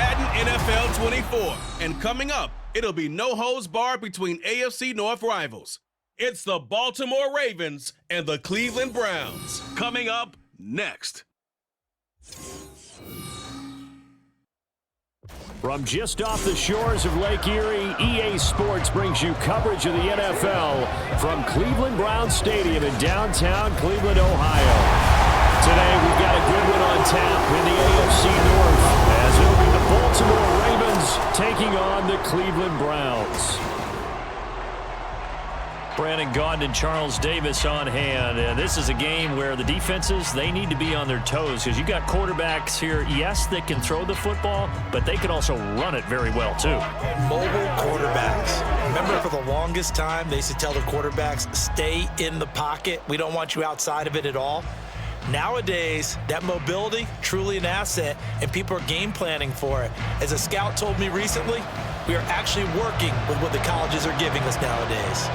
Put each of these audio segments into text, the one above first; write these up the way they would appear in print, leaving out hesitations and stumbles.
Madden NFL 24. And coming up, it'll be no holds barred between AFC North rivals. It's the Baltimore Ravens and the Cleveland Browns. Coming up next. From just off the shores of Lake Erie, EA Sports brings you coverage of the NFL from Cleveland Browns Stadium in downtown Cleveland, Ohio. Today, we've got a good one on tap in the AFC North as it'll be the Baltimore Ravens taking on the Cleveland Browns. Brandon Gaudin and Charles Davis on hand. And this is a game where the defenses, they need to be on their toes because you got quarterbacks here, yes, that can throw the football, but they can also run it very well, too. Mobile quarterbacks. Remember, for the longest time, they used to tell the quarterbacks, stay in the pocket. We don't want you outside of it at all. Nowadays, that mobility, truly an asset, and people are game planning for it. As a scout told me recently, we are actually working with what the colleges are giving us nowadays.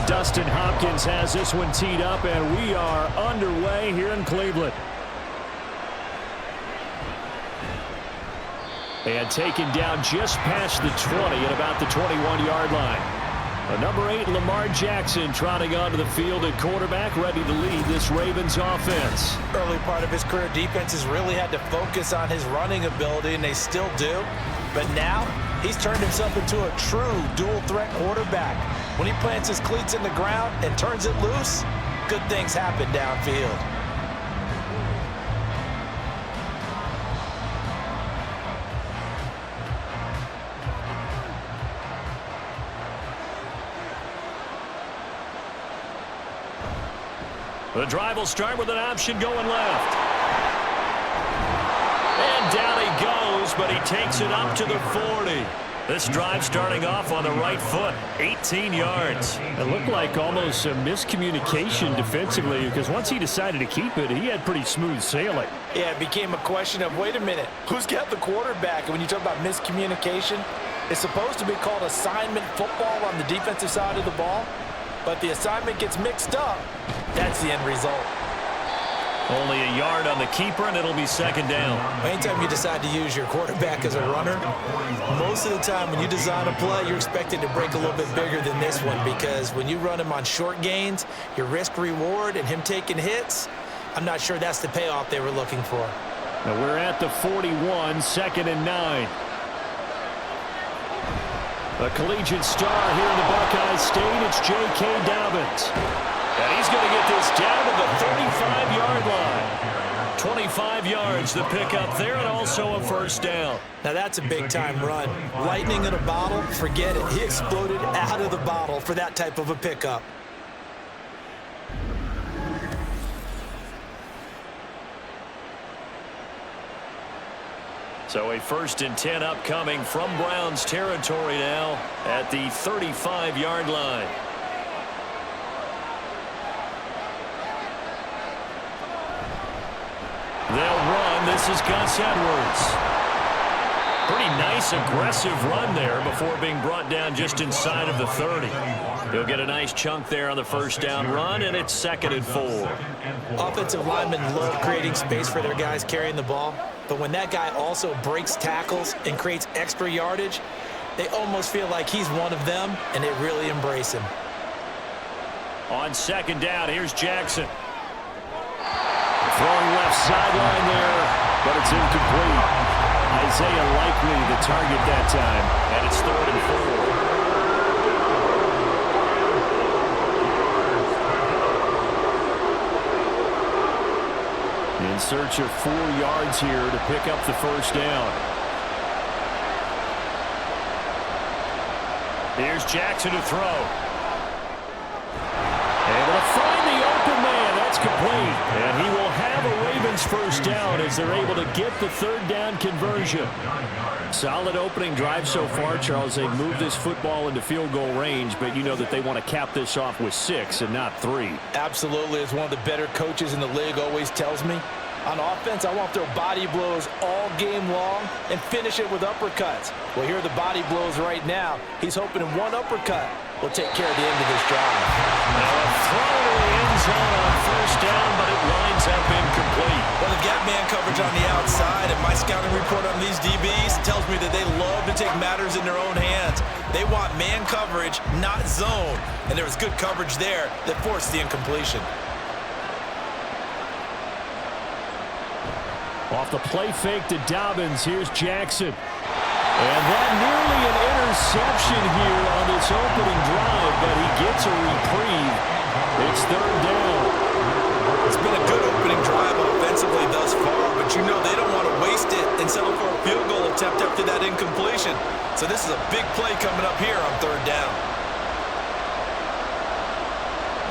Dustin Hopkins has this one teed up, and we are underway here in Cleveland. And taken down just past the 20 at about the 21-yard line. Number 8, Lamar Jackson, trotting onto the field at quarterback, ready to lead this Ravens offense. Early part of his career, defenses really had to focus on his running ability, and they still do. But now, he's turned himself into a true dual-threat quarterback. When he plants his cleats in the ground and turns it loose, good things happen downfield. The drive will start with an option going left. And down he goes, but he takes it up to the 40. This drive starting off on the right foot, 18 yards. It looked like almost a miscommunication defensively because once he decided to keep it, he had pretty smooth sailing. Yeah, it became a question of, wait a minute, who's got the quarterback? And when you talk about miscommunication, it's supposed to be called assignment football on the defensive side of the ball, but the assignment gets mixed up. That's the end result. Only a yard on the keeper, and it'll be second down. Anytime you decide to use your quarterback as a runner, most of the time when you design a play, you're expected to break a little bit bigger than this one because when you run him on short gains, your risk-reward and him taking hits, I'm not sure that's the payoff they were looking for. Now we're at the 41, 2nd and 9. A collegiate star here in the Buckeye State, it's J.K. Dobbins. And he's going to get this down to the 35-yard line. 25 yards the pickup there, and also a first down. Now that's a big-time run. Lightning in a bottle, forget it. He exploded out of the bottle for that type of a pickup. So a 1st and 10 upcoming from Browns territory now at the 35-yard line. They'll run. This is Gus Edwards. Pretty nice, aggressive run there before being brought down just inside of the 30. He'll get a nice chunk there on the first down run, and it's 2nd and 4. Offensive linemen love creating space for their guys carrying the ball, but when that guy also breaks tackles and creates extra yardage, they almost feel like he's one of them, and they really embrace him. On 2nd down, here's Jackson. Throwing left sideline there, but it's incomplete. Isaiah Likely the target that time, and it's 3rd and 4. In search of 4 yards here to pick up the first down. Here's Jackson to throw. Able to find the open man. That's complete. And he will have a first down as they're able to get the third down conversion. Solid opening drive so far, Charles. They've moved this football into field goal range, but you know that they want to cap this off with 6 and not 3. Absolutely. As one of the better coaches in the league always tells me, on offense, I want their body blows all game long and finish it with uppercuts. Well, here are the body blows right now. He's hoping in one uppercut will take care of the end of this drive. Now a throw to the end zone on first down, but it winds up incomplete. Well, they've got man coverage on the outside, and my scouting report on these DBs tells me that they love to take matters in their own hands. They want man coverage, not zone. And there was good coverage there that forced the incompletion. Off the play fake to Dobbins, here's Jackson. And that nearly an interception here on this opening drive, but he gets a reprieve. It's third down. It's been a good opening drive offensively thus far, but you know they don't want to waste it and settle for a field goal attempt after that incompletion. So this is a big play coming up here on third down.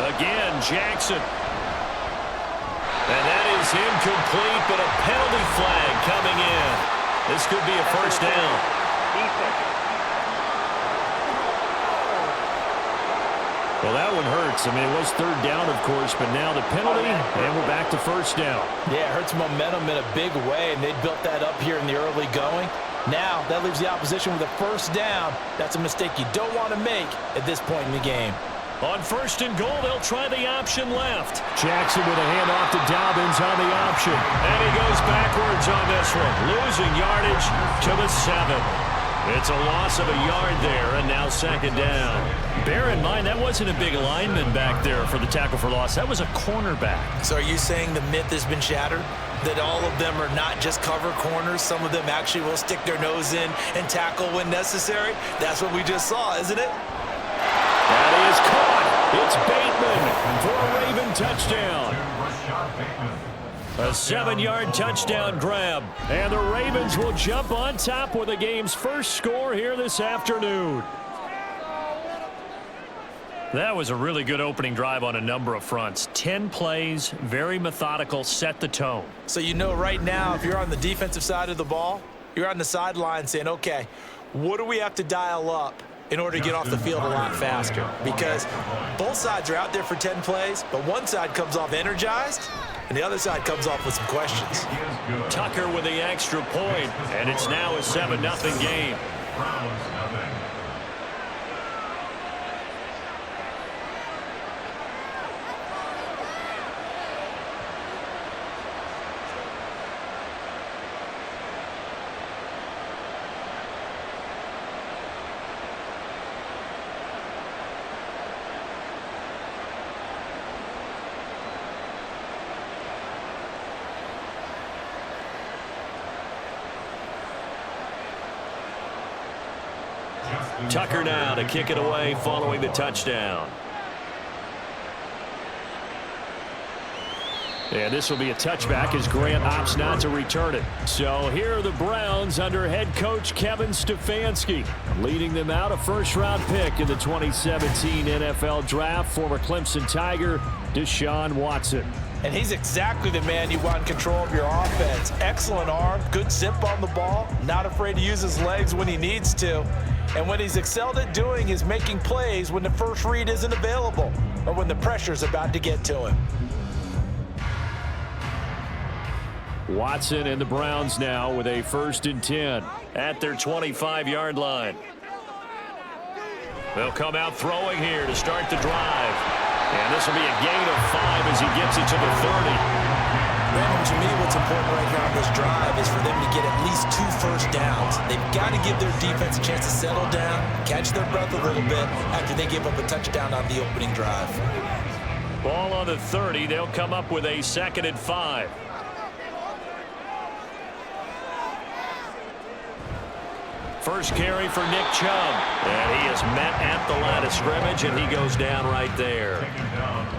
Again, Jackson. And that is incomplete, but a penalty flag coming in. This could be a first down. Well, that one hurts. I mean, it was third down, of course, but now the penalty, and we're back to first down. Yeah, it hurts momentum in a big way, and they built that up here in the early going. Now, that leaves the opposition with a first down. That's a mistake you don't want to make at this point in the game. On first and goal, they'll try the option left. Jackson with a handoff to Dobbins on the option. And he goes backwards on this one, losing yardage to the 7. It's a loss of a yard there, and now second down. Bear in mind, that wasn't a big lineman back there for the tackle for loss. That was a cornerback. So are you saying the myth has been shattered? That all of them are not just cover corners? Some of them actually will stick their nose in and tackle when necessary? That's what we just saw, isn't it? That is caught. It's Bateman for a Raven touchdown. A 7-yard touchdown grab. And the Ravens will jump on top with the game's first score here this afternoon. That was a really good opening drive on a number of fronts. 10 plays, very methodical, set the tone. So you know right now, if you're on the defensive side of the ball, you're on the sideline saying, okay, what do we have to dial up in order to get off the field a lot faster? Because both sides are out there for 10 plays, but one side comes off energized, and the other side comes off with some questions. Tucker with the extra point, and it's now a 7-0 game. Tucker now to kick it away following the touchdown. And this will be a touchback as Grant opts not to return it. So here are the Browns under head coach Kevin Stefanski. Leading them out, a first-round pick in the 2017 NFL Draft, former Clemson Tiger, Deshaun Watson. And he's exactly the man you want in control of your offense. Excellent arm, good zip on the ball, not afraid to use his legs when he needs to. And what he's excelled at doing is making plays when the first read isn't available or when the pressure's about to get to him. Watson and the Browns now with a 1st and 10 at their 25-yard line. They'll come out throwing here to start the drive. And this will be a gain of 5 as he gets it to the 30. Brandon, to me, what's important right here on this drive is for them to get at least 2 first downs. They've got to give their defense a chance to settle down, catch their breath a little bit after they give up a touchdown on the opening drive. Ball on the 30. They'll come up with a 2nd and 5. First carry for Nick Chubb. And he is met at the line of scrimmage, and he goes down right there.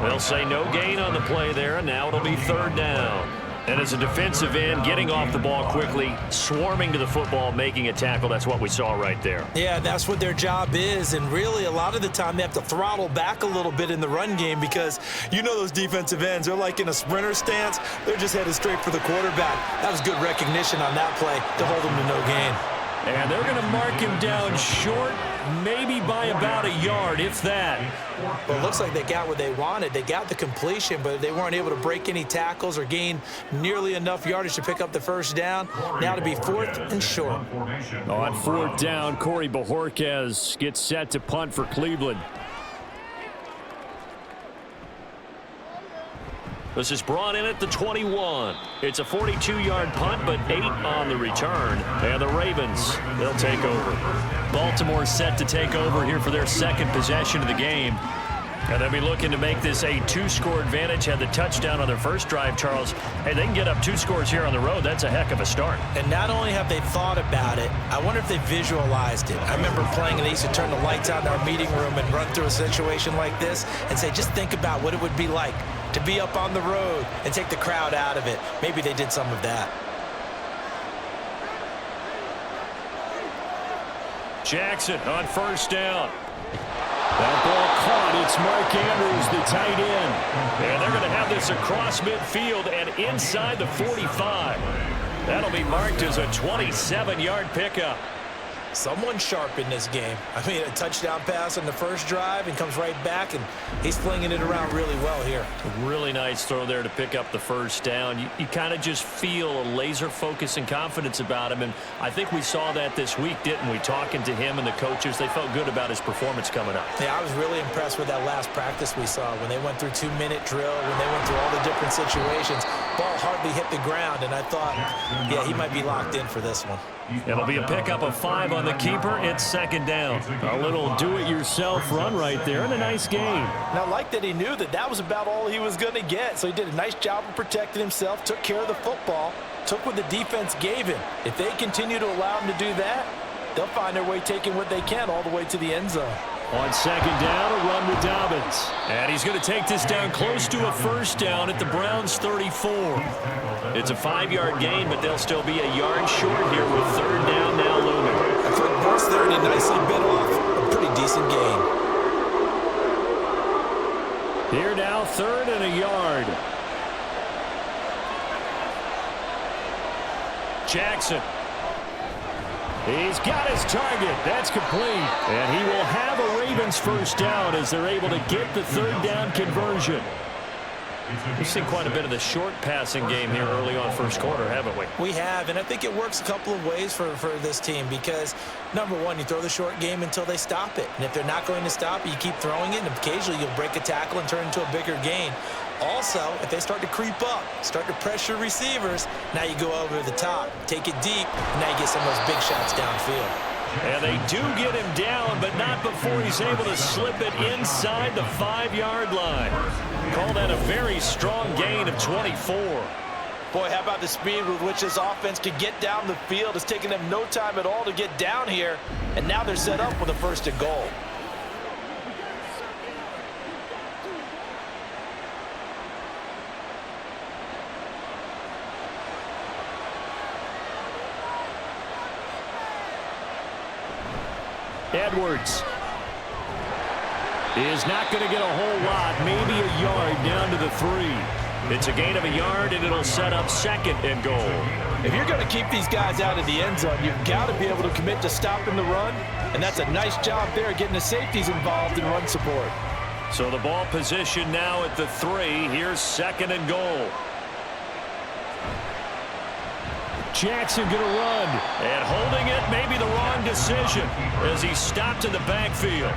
They'll say no gain on the play there, and now it'll be 3rd down. And as a defensive end, getting off the ball quickly, swarming to the football, making a tackle, that's what we saw right there. Yeah, that's what their job is, and really a lot of the time they have to throttle back a little bit in the run game because you know those defensive ends, they're like in a sprinter stance. They're just headed straight for the quarterback. That was good recognition on that play to hold him to no gain. And they're going to mark him down short, maybe by about a yard, if that. Well, it looks like they got what they wanted. They got the completion, but they weren't able to break any tackles or gain nearly enough yardage to pick up the first down. Now to be 4th and short. On 4th down, Corey Bajorquez gets set to punt for Cleveland. This is brought in at the 21. It's a 42-yard punt, but 8 on the return. And the Ravens, they'll take over. Baltimore set to take over here for their second possession of the game. And they'll be looking to make this a 2-score advantage. Had the touchdown on their first drive, Charles. Hey, they can get up 2 scores here on the road. That's a heck of a start. And not only have they thought about it, I wonder if they visualized it. I remember playing, and they used to turn the lights out in our meeting room and run through a situation like this and say, just think about what it would be like to be up on the road and take the crowd out of it. Maybe they did some of that. Jackson on first down. That ball caught. It's Mark Andrews, the tight end. And they're going to have this across midfield and inside the 45. That'll be marked as a 27-yard pickup. Someone sharp in this game. I mean, a touchdown pass on the first drive and comes right back, and he's flinging it around really well here. A really nice throw there to pick up the first down. You kind of just feel a laser focus and confidence about him, and I think we saw that this week, didn't we? Talking to him and the coaches, they felt good about his performance coming up. Yeah, I was really impressed with that last practice we saw when they went through 2-minute drill, when they went through all the different situations. Ball hardly hit the ground, and I thought, yeah, he might be locked in for this one. It'll be a pickup of 5 on the keeper. It's second down. A little do-it-yourself run right there and a nice game. And I like that he knew that that was about all he was going to get. So he did a nice job of protecting himself, took care of the football, took what the defense gave him. If they continue to allow him to do that, they'll find their way taking what they can all the way to the end zone. On second down, a run with Dobbins. And he's going to take this down close to a first down at the Browns' 34. It's a 5-yard gain, but they'll still be a yard short here with third down now looming. A quick burst there, and he nicely bit off a pretty decent gain. Here now, 3rd and a yard. Jackson. He's got his target. That's complete. And he will have a Ravens first down as they're able to get the third down conversion. We've seen quite a bit of the short passing game here early on first quarter, haven't we? We have, and I think it works a couple of ways for this team because, number one, you throw the short game until they stop it. And if they're not going to stop it, you keep throwing it, and occasionally you'll break a tackle and turn it into a bigger gain. Also, if they start to creep up, start to pressure receivers, now you go over the top, take it deep, and now you get some of those big shots downfield. And they do get him down, but not before he's able to slip it inside the 5-yard line. Call that a very strong gain of 24. Boy, how about the speed with which this offense could get down the field? It's taken them no time at all to get down here, and now they're set up with a 1st and goal. Edwards is not going to get a whole lot, maybe a yard down to the 3. It's a gain of a yard, and it'll set up 2nd and goal. If you're going to keep these guys out of the end zone, you've got to be able to commit to stopping the run, and that's a nice job there getting the safeties involved in run support. So the ball position now at the 3. Here's 2nd and goal. Jackson going to run, and holding it may be the wrong decision as he stopped in the backfield.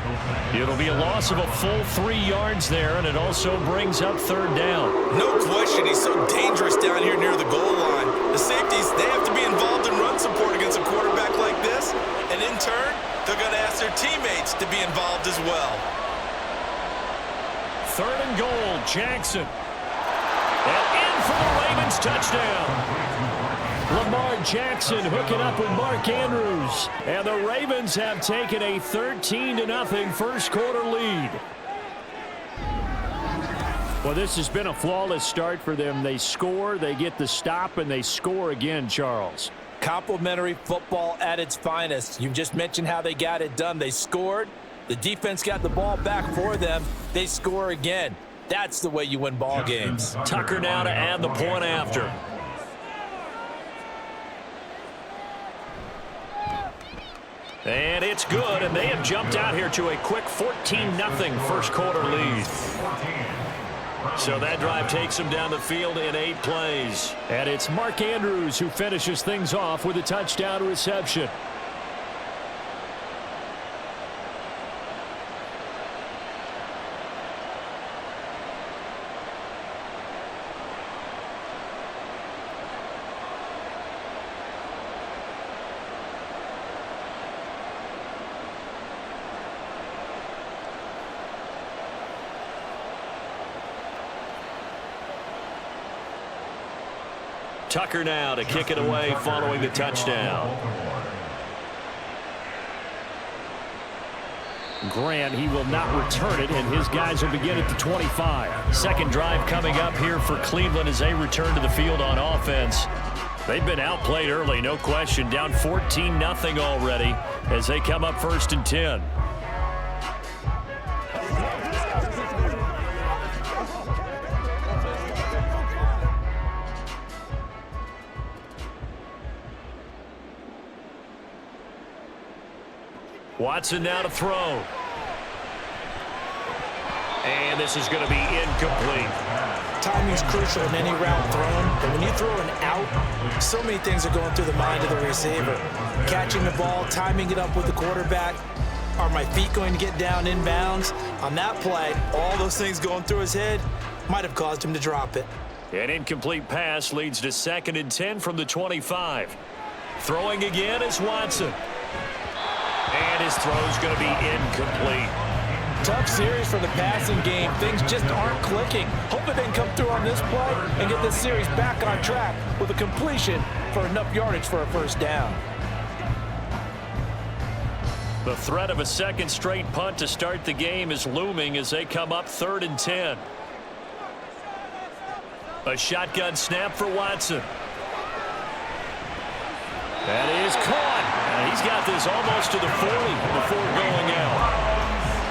It'll be a loss of a full 3 yards there, and it also brings up 3rd down. No question, he's so dangerous down here near the goal line. The safeties, they have to be involved in run support against a quarterback like this, and in turn, they're going to ask their teammates to be involved as well. 3rd and goal, Jackson. And in for the Ravens touchdown. Lamar Jackson hooking up with Mark Andrews. And the Ravens have taken a 13-0 first quarter lead. Well, this has been a flawless start for them. They score, they get the stop, and they score again, Charles. Complimentary football at its finest. You just mentioned how they got it done. They scored. The defense got the ball back for them. They score again. That's the way you win ball games. Tucker now to add the point after. And it's good, and they have jumped out here to a quick 14-0 first quarter lead. So that drive takes them down the field in 8 plays. And it's Mark Andrews who finishes things off with a touchdown reception. Tucker now to kick it away following the touchdown. Grant, he will not return it, and his guys will begin at the 25. Second drive coming up here for Cleveland as they return to the field on offense. They've been outplayed early, no question. Down 14-0 already as they come up 1st and 10. Watson now to throw. And this is going to be incomplete. Timing's crucial in any route thrown. And when you throw an out, so many things are going through the mind of the receiver. Catching the ball, timing it up with the quarterback. Are my feet going to get down inbounds? On that play, all those things going through his head might have caused him to drop it. An incomplete pass leads to 2nd and 10 from the 25. Throwing again is Watson. And his throw's going to be incomplete. Tough series for the passing game. Things just aren't clicking. Hope they can come through on this play and get this series back on track with a completion for enough yardage for a first down. The threat of a second straight punt to start the game is looming as they come up 3rd and 10. A shotgun snap for Watson. That is caught. And he's got this almost to the 40 before going out.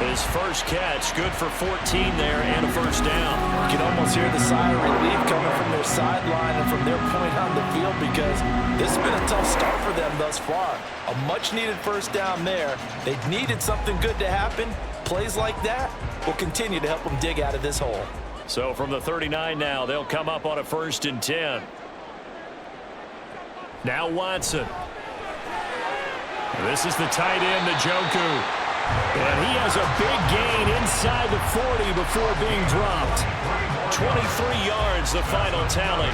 His first catch, good for 14 there and a first down. You can almost hear the sigh of relief coming from their sideline and from their point on the field because this has been a tough start for them thus far. A much-needed first down there. They needed something good to happen. Plays like that will continue to help them dig out of this hole. So from the 39 now, they'll come up on a 1st and 10. Now Watson. This is the tight end, Njoku. And he has a big gain inside the 40 before being dropped. 23 yards, the final tally.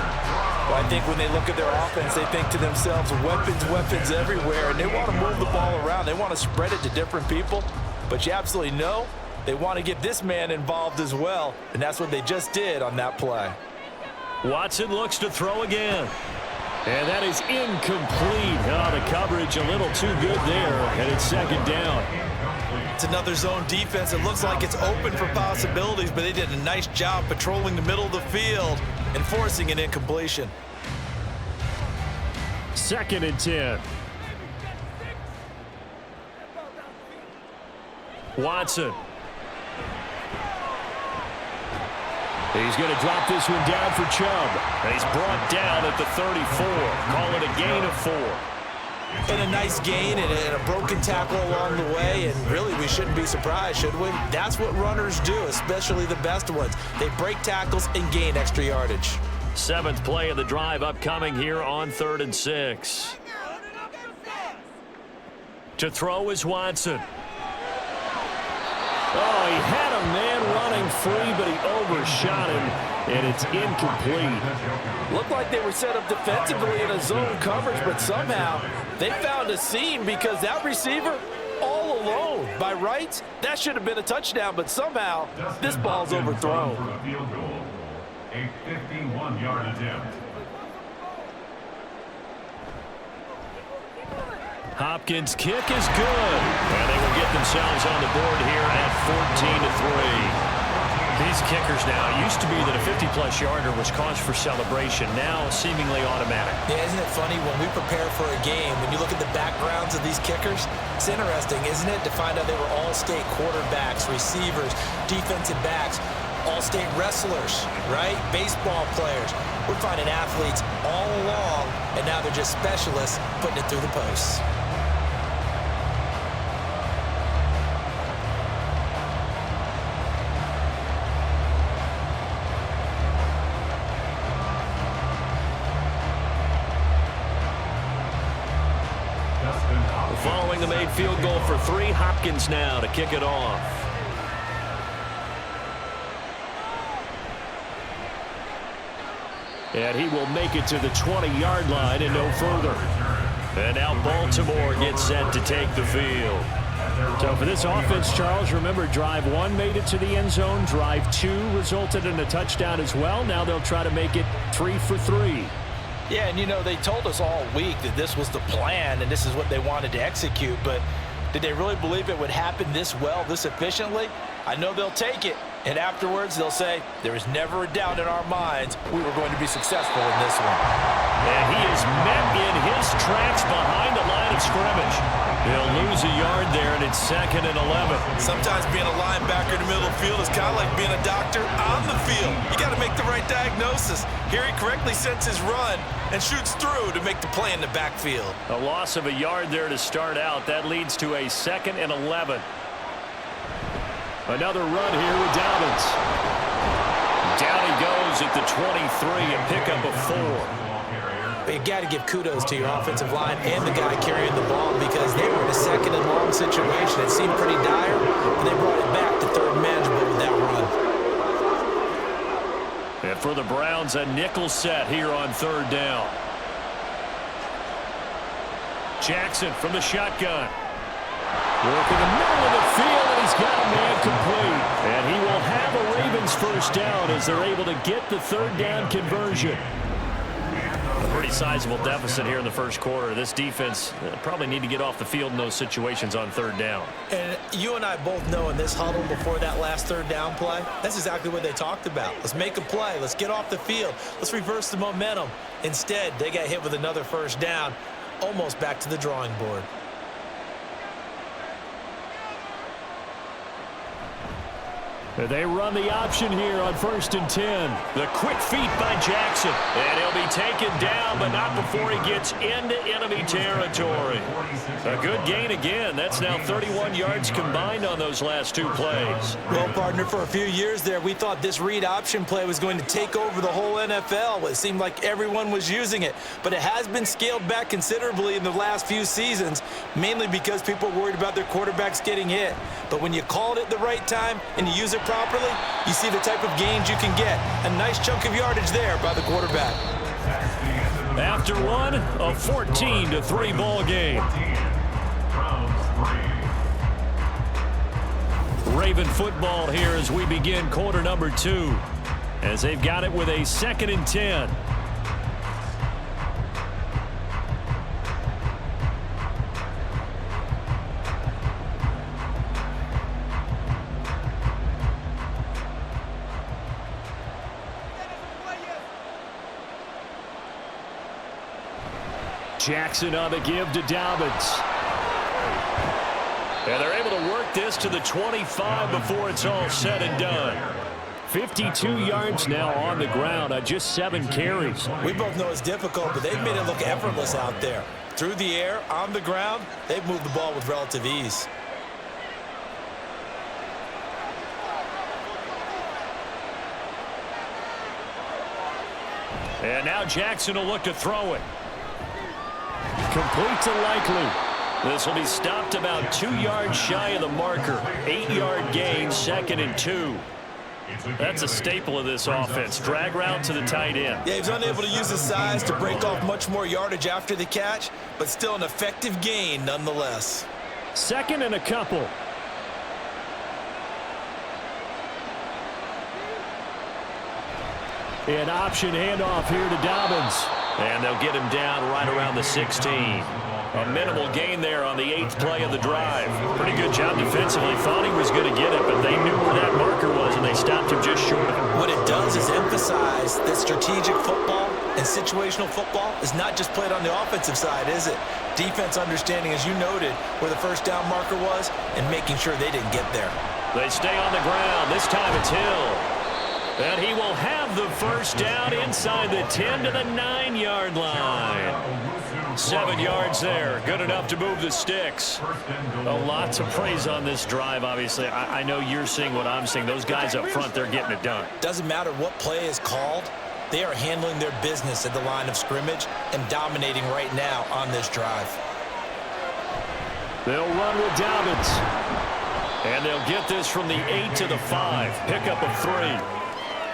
Well, I think when they look at their offense, they think to themselves, weapons everywhere, and they want to move the ball around. They want to spread it to different people. But you absolutely know they want to get this man involved as well, and that's what they just did on that play. Watson looks to throw again. And that is incomplete. Oh, the coverage a little too good there, and it's 2nd down. It's another zone defense. It looks like it's open for possibilities, but they did a nice job patrolling the middle of the field and forcing an incompletion. 2nd and 10. Watson. He's going to drop this one down for Chubb. And he's brought down at the 34. Call it a gain of 4. And a nice gain and a broken tackle along the way, and really we shouldn't be surprised, should we? That's what runners do, especially the best ones. They break tackles and gain extra yardage. 7th play of the drive upcoming here on 3rd and 6. To throw is Watson. Oh, he had a man running free, but he overshot him, and it's incomplete. Looked like they were set up defensively in a zone coverage, but somehow they found a seam because that receiver all alone. By rights, that should have been a touchdown, but somehow this ball's overthrown. A 51-yard attempt. Hopkins' kick is good. And they will get themselves on the board here at 14-3. These kickers now, it used to be that a 50-plus yarder was cause for celebration. Now, seemingly automatic. Yeah, isn't it funny when we prepare for a game, when you look at the backgrounds of these kickers, it's interesting, isn't it, to find out they were all-state quarterbacks, receivers, defensive backs, all-state wrestlers, right? Baseball players. We're finding athletes all along, and now they're just specialists putting it through the posts. Following the made field goal for 3, Hopkins now to kick it off. And he will make it to the 20-yard line and no further. And now Baltimore gets set to take the field. So for this offense, Charles, remember, drive 1 made it to the end zone. Drive 2 resulted in a touchdown as well. Now they'll try to make it 3 for 3. Yeah, and you know, they told us all week that this was the plan and this is what they wanted to execute, but did they really believe it would happen this well, this efficiently? I know they'll take it, and afterwards they'll say, there was never a doubt in our minds we were going to be successful in this one. And he is met in his tracks behind the line of scrimmage. They'll lose a yard there, and it's 2nd and 11. Sometimes being a linebacker in the middle of the field is kind of like being a doctor on the field. You got to make the right diagnosis. Here he correctly sets his run and shoots through to make the play in the backfield. A loss of a yard there to start out. That leads to a 2nd and 11. Another run here with Dobbins. Down he goes at the 23 and pick up a 4. But you got to give kudos to your offensive line and the guy carrying the ball because they were in a 2nd and long situation. It seemed pretty dire, and they brought it back to 3rd manageable with that run. And for the Browns, a nickel set here on 3rd down. Jackson from the shotgun. Working the middle of the field, and he's got a man complete. And he will have a Ravens first down as they're able to get the 3rd down conversion. A pretty sizable deficit here in the first quarter. This defense probably need to get off the field in those situations on 3rd down. And you and I both know in this huddle before that last 3rd down play, that's exactly what they talked about. Let's make a play. Let's get off the field. Let's reverse the momentum. Instead, they got hit with another first down, almost back to the drawing board. They run the option here on 1st and 10. The quick feet by Jackson. And he'll be taken down, but not before he gets into enemy territory. A good gain again. That's now 31 yards combined on those last 2 plays. Well, partner, for a few years there, we thought this read option play was going to take over the whole NFL. It seemed like everyone was using it. But it has been scaled back considerably in the last few seasons, mainly because people are worried about their quarterbacks getting hit. But when you call it at the right time and you use it properly, you see the type of gains you can get. A nice chunk of yardage there by the quarterback. After one, a 14-3 ball game. Raven football here as we begin quarter number 2, as they've got it with a 2nd and 10. Jackson on the give to Dobbins. And they're able to work this to the 25 before it's all said and done. 52 yards now on the ground on just 7 carries. We both know it's difficult, but they've made it look effortless out there. Through the air, on the ground, they've moved the ball with relative ease. And now Jackson will look to throw it. Complete to Likely. This will be stopped about 2 yards shy of the marker. 8-yard gain, 2nd and 2. That's a staple of this offense. Drag route to the tight end. Yeah, he's unable to use his size to break off much more yardage after the catch, but still an effective gain nonetheless. 2nd and a couple. An option handoff here to Dobbins. And they'll get him down right around the 16. A minimal gain there on the 8th play of the drive. Pretty good job defensively. Thought he was going to get it, but they knew where that marker was, and they stopped him just short of it. What it does is emphasize that strategic football and situational football is not just played on the offensive side, is it? Defense understanding, as you noted, where the first down marker was and making sure they didn't get there. They stay on the ground. This time it's Hill. And he will have the first down inside the 10 to the 9-yard line. 7 yards there. Good enough to move the sticks. A lot to praise on this drive, obviously. I know you're seeing what I'm seeing. Those guys up front, they're getting it done. Doesn't matter what play is called. They are handling their business at the line of scrimmage and dominating right now on this drive. They'll run with Dobbins. And they'll get this from the 8 to the 5. Pickup of 3.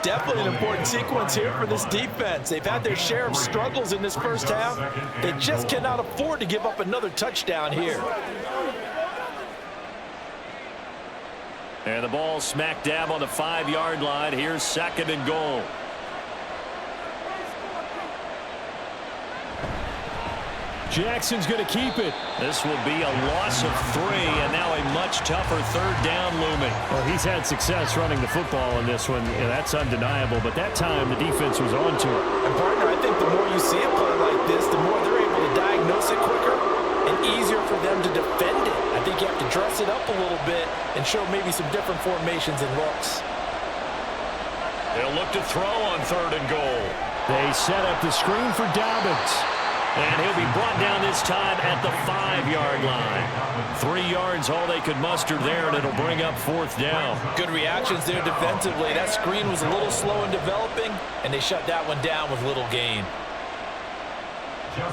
Definitely an important sequence here for this defense. They've had their share of struggles in this first half. They just cannot afford to give up another touchdown here. And the ball smack dab on the 5-yard line. Here's 2nd and goal. Jackson's going to keep it. This will be a loss of 3, and now a much tougher 3rd down looming. Well, he's had success running the football in this one. Yeah, that's undeniable, but that time the defense was on to it. And partner, I think the more you see a play like this, the more they're able to diagnose it quicker and easier for them to defend it. I think you have to dress it up a little bit and show maybe some different formations and looks. They'll look to throw on 3rd and goal. They set up the screen for Dobbins. And he'll be brought down this time at the 5-yard line. 3 yards, all they could muster there, and it'll bring up 4th down. Good reactions there defensively. That screen was a little slow in developing, and they shut that one down with little gain.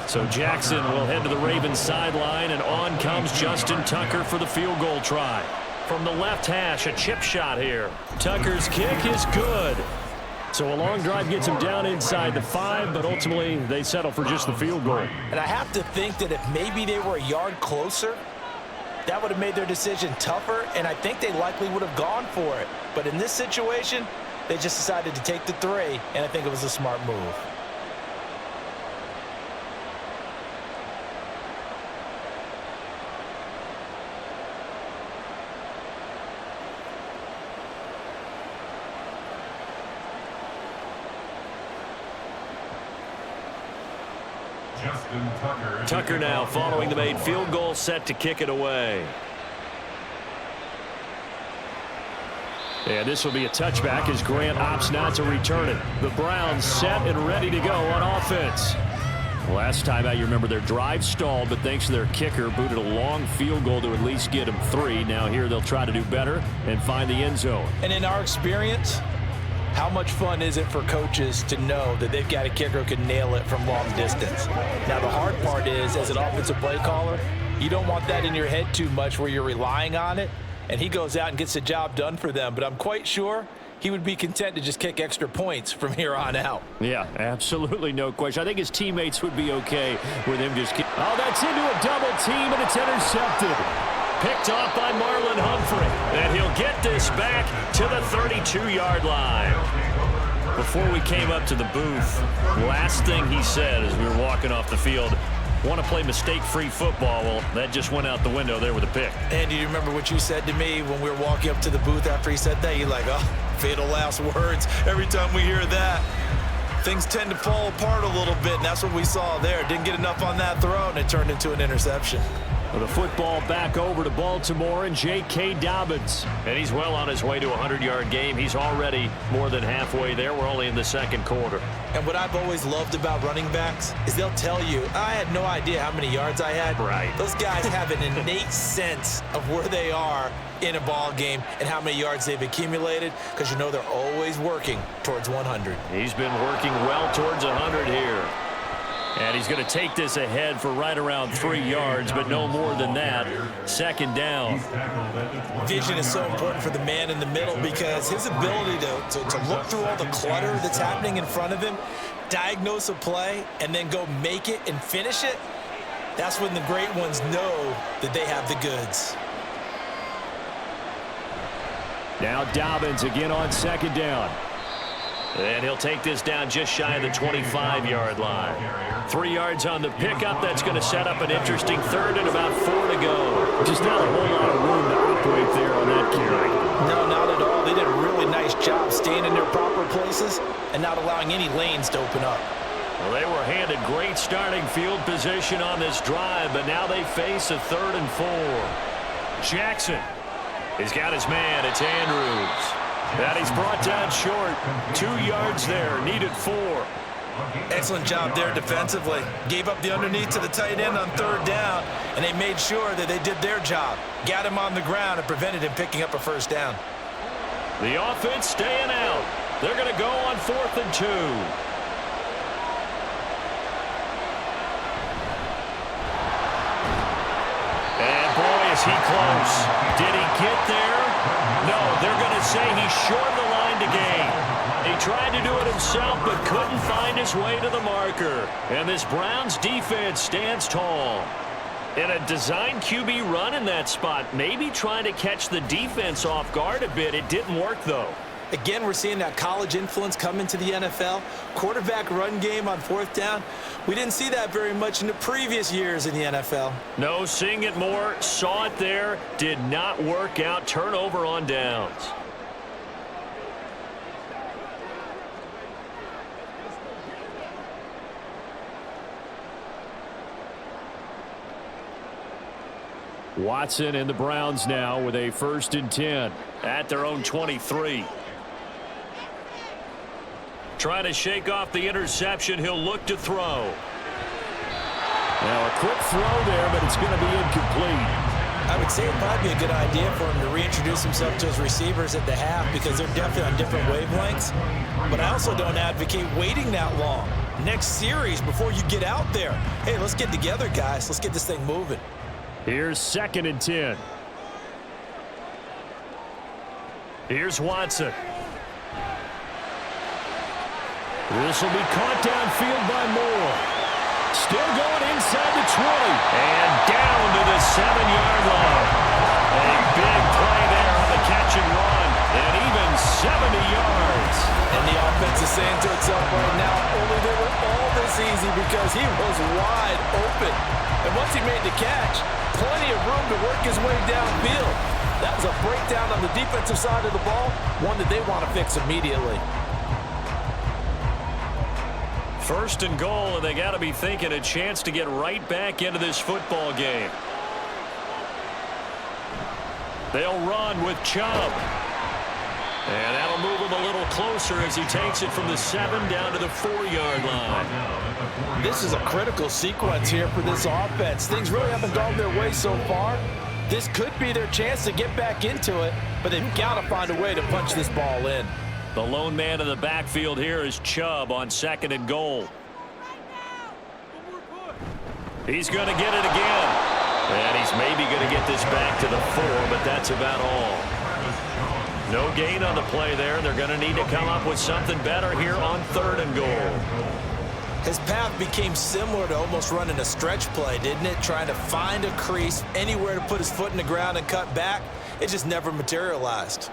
So Jackson will head to the Ravens sideline, and on comes Justin Tucker for the field goal try. From the left hash, a chip shot here. Tucker's kick is good. So a long drive gets him down inside the 5, but ultimately they settle for just the field goal. And I have to think that if maybe they were a yard closer, that would have made their decision tougher, and I think they likely would have gone for it. But in this situation, they just decided to take the 3, and I think it was a smart move. Tucker now following the made field goal, set to kick it away. And this will be a touchback as Grant opts not to return it. The Browns set and ready to go on offense. Last time out, you remember their drive stalled, but thanks to their kicker, booted a long field goal to at least get them 3. Now here they'll try to do better and find the end zone. And in our experience, how much fun is it for coaches to know that they've got a kicker who can nail it from long distance? Now, the hard part is, as an offensive play caller, you don't want that in your head too much where you're relying on it, and he goes out and gets the job done for them. But I'm quite sure he would be content to just kick extra points from here on out. Yeah, absolutely no question. I think his teammates would be okay with him just kick. Oh, that's into a double team, and it's intercepted. Picked off by Marlon Humphrey. And he'll get this back to the 32-yard line. Before we came up to the booth, last thing he said as we were walking off the field, want to play mistake-free football. Well, that just went out the window there with a pick. And do you remember what you said to me when we were walking up to the booth after he said that? You're like, oh, fatal last words. Every time we hear that, things tend to fall apart a little bit, and that's what we saw there. Didn't get enough on that throw, and it turned into an interception. The football back over to Baltimore and J.K. Dobbins. And he's well on his way to a 100-yard game. He's already more than halfway there. We're only in the 2nd quarter. And what I've always loved about running backs is they'll tell you, I had no idea how many yards I had. Right. Those guys have an innate sense of where they are in a ball game and how many yards they've accumulated, because you know they're always working towards 100. He's been working well towards 100 here. And he's going to take this ahead for right around 3 yards, but no more than that. 2nd down. Vision is so important for the man in the middle, because his ability to look through all the clutter that's happening in front of him, diagnose a play, and then go make it and finish it, that's when the great ones know that they have the goods. Now Dobbins again on 2nd down. And he'll take this down just shy of the 25-yard line. 3 yards on the pickup. That's going to set up an interesting third and about 4 to go. Just not a whole lot of room to operate there on that carry. No, not at all. They did a really nice job staying in their proper places and not allowing any lanes to open up. Well, they were handed great starting field position on this drive, but now they face a 3rd and 4. Jackson. He's got his man. It's Andrews. And he's brought down short. 2 yards there. Needed 4. Excellent job there defensively. Gave up the underneath to the tight end on 3rd down, and they made sure that they did their job. Got him on the ground and prevented him picking up a 1st down. The offense staying out. They're going to go on 4th and 2. And boy, is he close. Did he get there? No, they're going to say he's short of the line to gain. He tried to do it himself, but couldn't find his way to the marker. And this Browns defense stands tall. And a design QB run in that spot, maybe trying to catch the defense off guard a bit. It didn't work, though. Again, we're seeing that college influence come into the NFL. Quarterback run game on 4th down. We didn't see that very much in the previous years in the NFL. No, seeing it more, saw it there, did not work out. Turnover on downs. Watson and the Browns now with a 1st and 10 at their own 23. Trying to shake off the interception. He'll look to throw. Now a quick throw there, but it's going to be incomplete. I would say it'd probably be a good idea for him to reintroduce himself to his receivers at the half because they're definitely on different wavelengths. But I also don't advocate waiting that long. Next series before you get out there. Hey, let's get together, guys. Let's get this thing moving. Here's 2nd and 10. Here's Watson. This will be caught downfield by Moore. Still going inside the 20. And down to the 7-yard line. A big play there on the catch and run. And even 70 yards. And the offense is saying to itself right now, only they were all this easy because he was wide open. And once he made the catch, plenty of room to work his way downfield. That was a breakdown on the defensive side of the ball, one that they want to fix immediately. 1st and goal, and they got to be thinking a chance to get right back into this football game. They'll run with Chubb. And that'll move him a little closer as he takes it from the 7 down to the 4-yard line. This is a critical sequence here for this offense. Things really haven't gone their way so far. This could be their chance to get back into it, but they've got to find a way to punch this ball in. The lone man in the backfield here is Chubb on 2nd and goal. He's going to get it again. And he's maybe going to get this back to the 4, but that's about all. No gain on the play there. They're going to need to come up with something better here on 3rd and goal. His path became similar to almost running a stretch play, didn't it? Trying to find a crease, anywhere to put his foot in the ground and cut back. It just never materialized.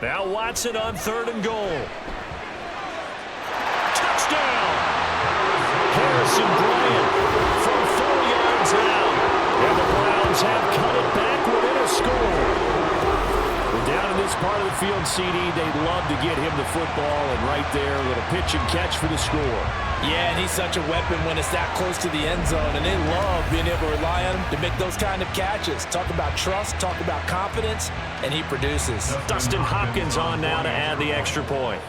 Now Watson on 3rd and goal. Touchdown! Harrison Bryant from 4 yards out. And the Browns have cut it back within a score. We're down in this part of the field, CD. They'd love to get him the football, and right there, a little pitch and catch for the score. Yeah, and he's such a weapon when it's that close to the end zone, and they love being able to rely on him to make those kind of catches. Talk about trust, talk about confidence, and he produces. Dustin Hopkins on now to add the extra point.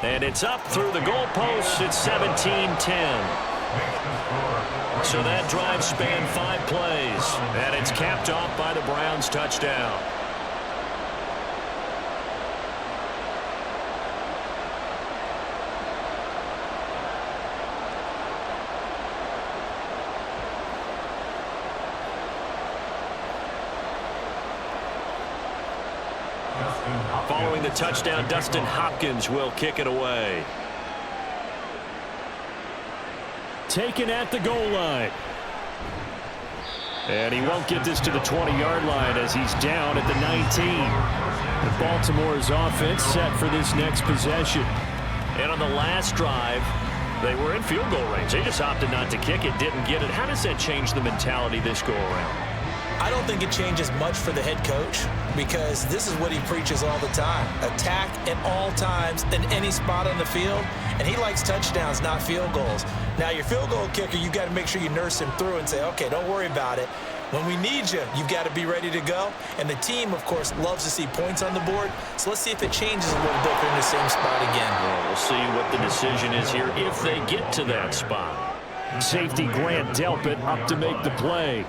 And it's up through the goalposts. It's 17-10. So that drive spanned 5 plays, and it's capped off by the Browns touchdown. Following the touchdown, Dustin Hopkins will kick it away. Taken at the goal line. And he won't get this to the 20-yard line as he's down at the 19. And Baltimore's offense set for this next possession. And on the last drive, they were in field goal range. They just opted not to kick it, didn't get it. How does that change the mentality this go-around? I don't think it changes much for the head coach because this is what he preaches all the time. Attack at all times in any spot on the field, and he likes touchdowns, not field goals. Now, your field goal kicker, you got to make sure you nurse him through and say, okay, don't worry about it. When we need you, you've got to be ready to go. And the team, of course, loves to see points on the board. So let's see if it changes a little bit if they're in the same spot again. Well, we'll see what the decision is here if they get to that spot. Safety Grant Delpit up to make the play.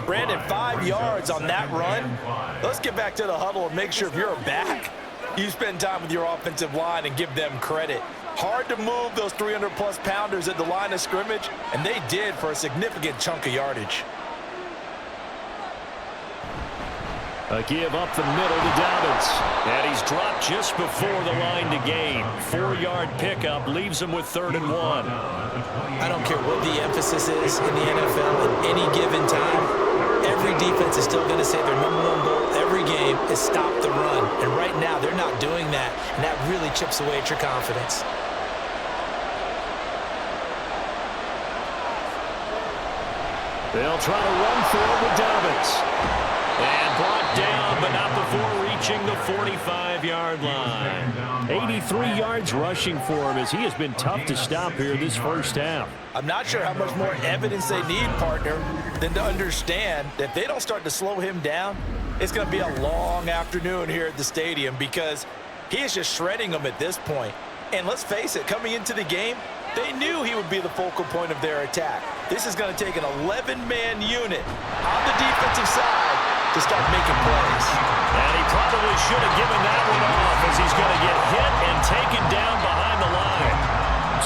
Brandon, 5 yards on that run. Let's get back to the huddle and make sure if you're a back, you spend time with your offensive line and give them credit. Hard to move those 300-plus pounders at the line of scrimmage, and they did for a significant chunk of yardage. A give up the middle to Dobbins. And he's dropped just before the line to gain. 4-yard pickup leaves him with 3rd and 1. I don't care what the emphasis is in the NFL at any given time. Every defense is still going to say their #1 goal every game is stop the run. And right now, they're not doing that. And that really chips away at your confidence. They'll try to run for it with Dobbins. And brought down, but not before reaching the 45-yard line. 83 yards rushing for him as he has been tough to stop here this first half. I'm not sure how much more evidence they need, partner, than to understand that if they don't start to slow him down, it's going to be a long afternoon here at the stadium because he is just shredding them at this point. And let's face it, coming into the game, they knew he would be the focal point of their attack. This is going to take an 11-man unit on the defensive side to start making plays. And he probably should have given that one off as he's going to get hit and taken down behind the line.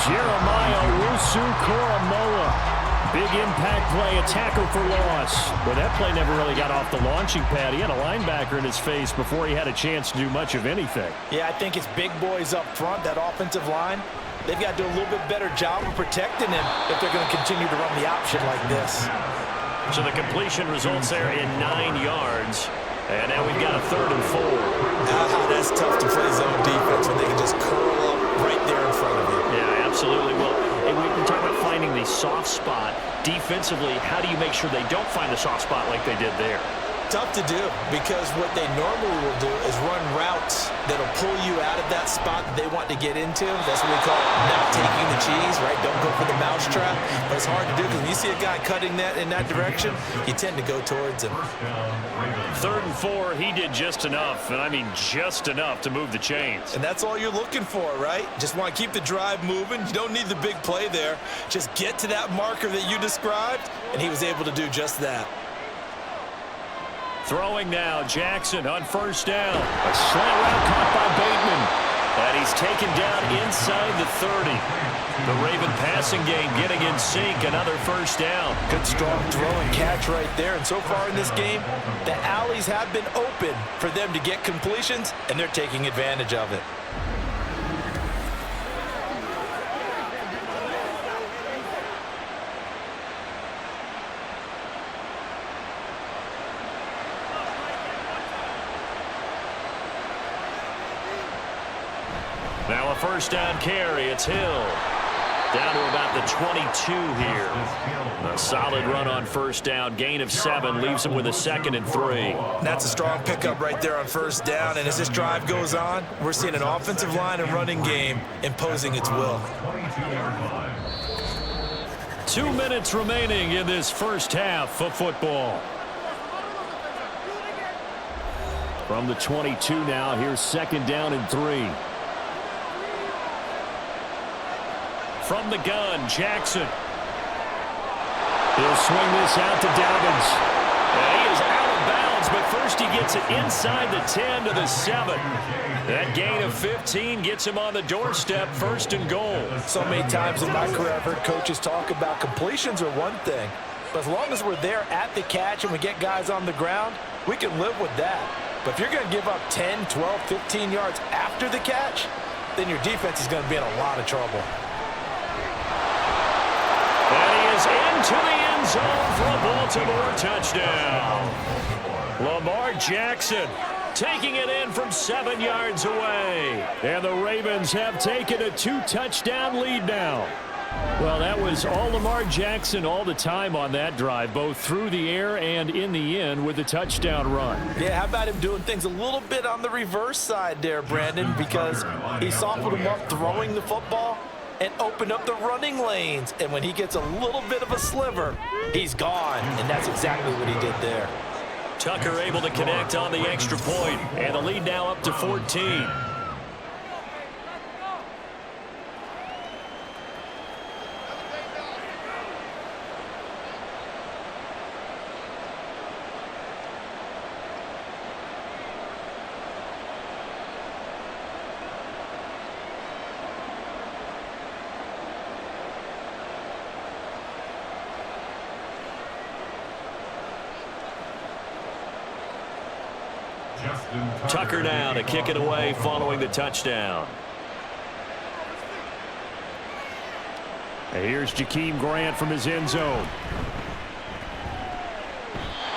Jeremiah Owusu-Koramoah. Big impact play, a tackle for loss. But that play never really got off the launching pad. He had a linebacker in his face before he had a chance to do much of anything. Yeah, I think it's big boys up front, that offensive line. They've got to do a little bit better job of protecting him if they're going to continue to run the option like this. So the completion results there in 9 yards. And now we've got a 3rd and 4. That's tough to play zone defense when they can just curl up right there in front of you. Yeah, absolutely. Well, and we can talk about finding the soft spot. Defensively, how do you make sure they don't find the soft spot like they did there? Tough to do because what they normally will do is run routes that'll pull you out of that spot that they want to get into. That's what we call not taking the cheese, right? Don't go for the mousetrap. But it's hard to do because when you see a guy cutting that in that direction, you tend to go towards him. 3rd and 4, he did just enough, and I mean just enough to move the chains. And that's all you're looking for, right? Just want to keep the drive moving. You don't need the big play there. Just get to that marker that you described, and he was able to do just that. Throwing now, Jackson on 1st down. A slant route caught by Bateman. And he's taken down inside the 30. The Raven passing game getting in sync, another 1st down. Good strong throw and catch right there. And so far in this game, the alleys have been open for them to get completions, and they're taking advantage of it. Now a 1st down carry. It's Hill. Down to about the 22 here. A solid run on 1st down. Gain of 7 leaves him with a 2nd and 3. That's a strong pickup right there on 1st down. And as this drive goes on, we're seeing an offensive line and running game imposing its will. 2 minutes remaining in this first half of football. From the 22 now, here's 2nd down and 3. From the gun, Jackson. He'll swing this out to Dobbins. And he is out of bounds, but first he gets it inside the 10 to the 7. That gain of 15 gets him on the doorstep, 1st and goal. So many times in my career, I've heard coaches talk about completions are one thing. But as long as we're there at the catch and we get guys on the ground, we can live with that. But if you're going to give up 10, 12, 15 yards after the catch, then your defense is going to be in a lot of trouble. And he is into the end zone for a Baltimore touchdown. Lamar Jackson taking it in from 7 yards away. And the Ravens have taken a 2-touchdown lead now. Well, that was all Lamar Jackson all the time on that drive, both through the air and in the end with a touchdown run. Yeah, how about him doing things a little bit on the reverse side there, Brandon, because he softened him up throwing the football and opened up the running lanes. And when he gets a little bit of a sliver, he's gone. And that's exactly what he did there. Tucker able to connect on the extra point, and the lead now up to 14. Tucker now to kick it away following the touchdown. And here's Jakeem Grant from his end zone.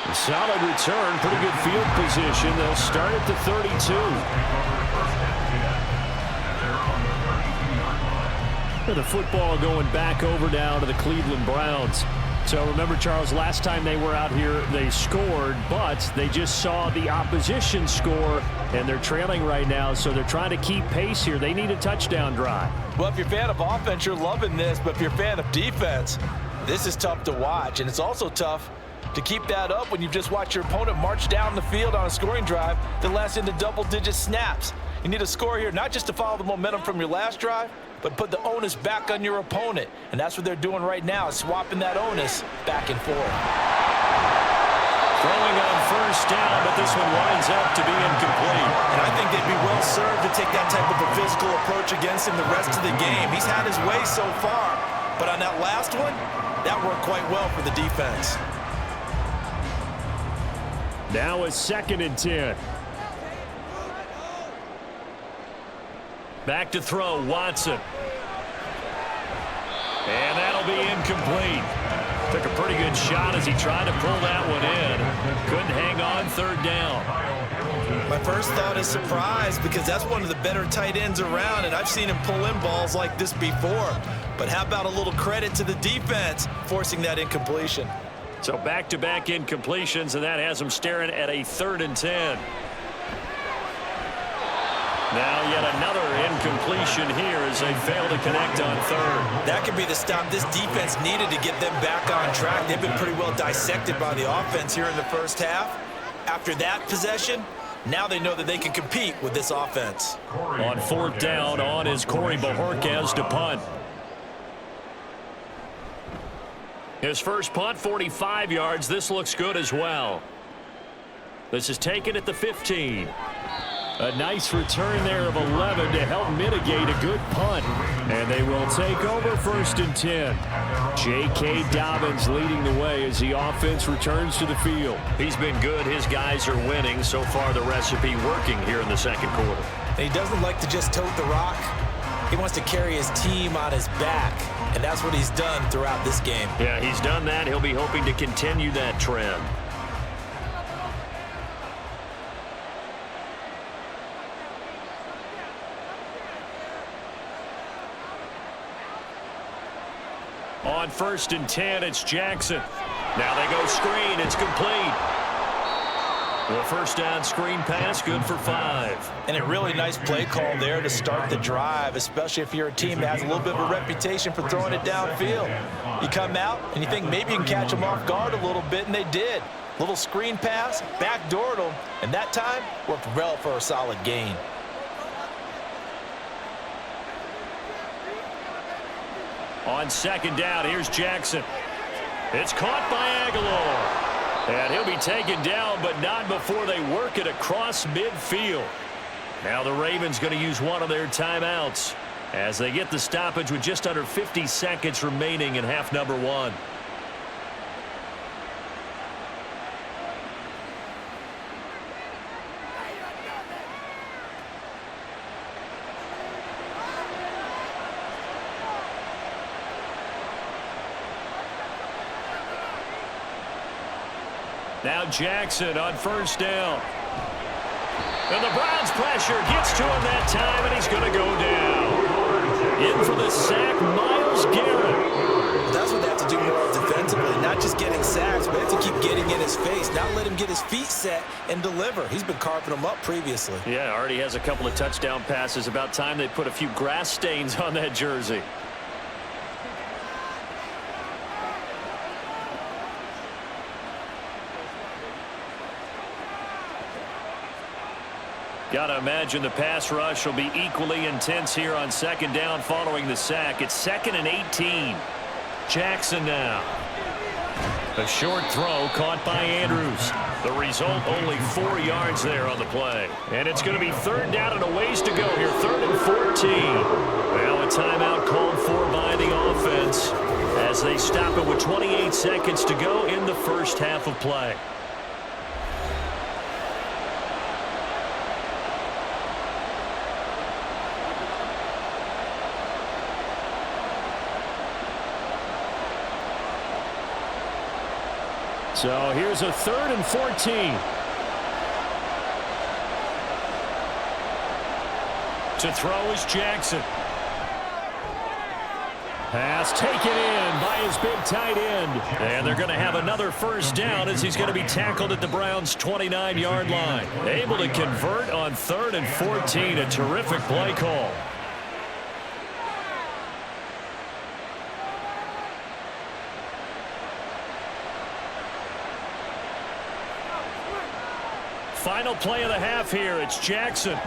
A solid return, pretty good field position. They'll start at the 32. And the football going back over now to the Cleveland Browns. So remember, Charles, last time they were out here, they scored, but they just saw the opposition score, and they're trailing right now, so they're trying to keep pace here. They need a touchdown drive. Well, if you're a fan of offense, you're loving this, but if you're a fan of defense, this is tough to watch, and it's also tough to keep that up when you've just watched your opponent march down the field on a scoring drive that lasts into double-digit snaps. You need a score here, not just to follow the momentum from your last drive, but put the onus back on your opponent. And that's what they're doing right now, is swapping that onus back and forth. Throwing on first down, but this one winds up to be incomplete. And I think they'd be well served to take that type of a physical approach against him the rest of the game. He's had his way so far, but on that last one, that worked quite well for the defense. Now a 2nd and 10. Back to throw, Watson. And that'll be incomplete. Took a pretty good shot as he tried to pull that one in. Couldn't hang on 3rd down. My first thought is surprise, because that's one of the better tight ends around, and I've seen him pull in balls like this before. But how about a little credit to the defense forcing that incompletion? So back-to-back incompletions, and that has him staring at a 3rd and 10. Now yet another incompletion here as they fail to connect on 3rd. That could be the stop this defense needed to get them back on track. They've been pretty well dissected by the offense here in the first half. After that possession, now they know that they can compete with this offense. On 4th down, on is Corey Bojorquez to punt. His first punt, 45 yards. This looks good as well. This is taken at the 15. A nice return there of 11 to help mitigate a good punt. And they will take over 1st and 10. J.K. Dobbins leading the way as the offense returns to the field. He's been good. His guys are winning. So far, the recipe working here in the 2nd quarter. And he doesn't like to just tote the rock. He wants to carry his team on his back. And that's what he's done throughout this game. Yeah, he's done that. He'll be hoping to continue that trend. On 1st and 10, it's Jackson. Now they go screen. It's complete. The first down screen pass, good for 5. And a really nice play call there to start the drive, especially if you're a team that has a little bit of a reputation for throwing it downfield. You come out and you think maybe you can catch them off guard a little bit, and they did. Little screen pass, backdoored them, and that time worked well for a solid gain. On 2nd down, here's Jackson. It's caught by Aguilar. And he'll be taken down, but not before they work it across midfield. Now the Ravens going to use one of their timeouts as they get the stoppage with just under 50 seconds remaining in half number 1. Now Jackson on first down. And the Browns pressure gets to him that time, and he's going to go down. In for the sack, Myles Garrett. That's what they have to do more of defensively, not just getting sacks, but they have to keep getting in his face, not let him get his feet set and deliver. He's been carving them up previously. Yeah, already has a couple of touchdown passes. About time they put a few grass stains on that jersey. Got to imagine the pass rush will be equally intense here on second down following the sack. It's 2nd and 18. Jackson now. A short throw caught by Andrews. The result, only 4 yards there on the play. And it's going to be 3rd down and a ways to go here. 3rd and 14. Well, a timeout called for by the offense as they stop it with 28 seconds to go in the first half of play. So here's a 3rd and 14. To throw is Jackson. Pass taken in by his big tight end. And they're going to have another first down as he's going to be tackled at the Browns' 29-yard line. Able to convert on 3rd and 14. A terrific play call. Final play of the half here. It's Jackson.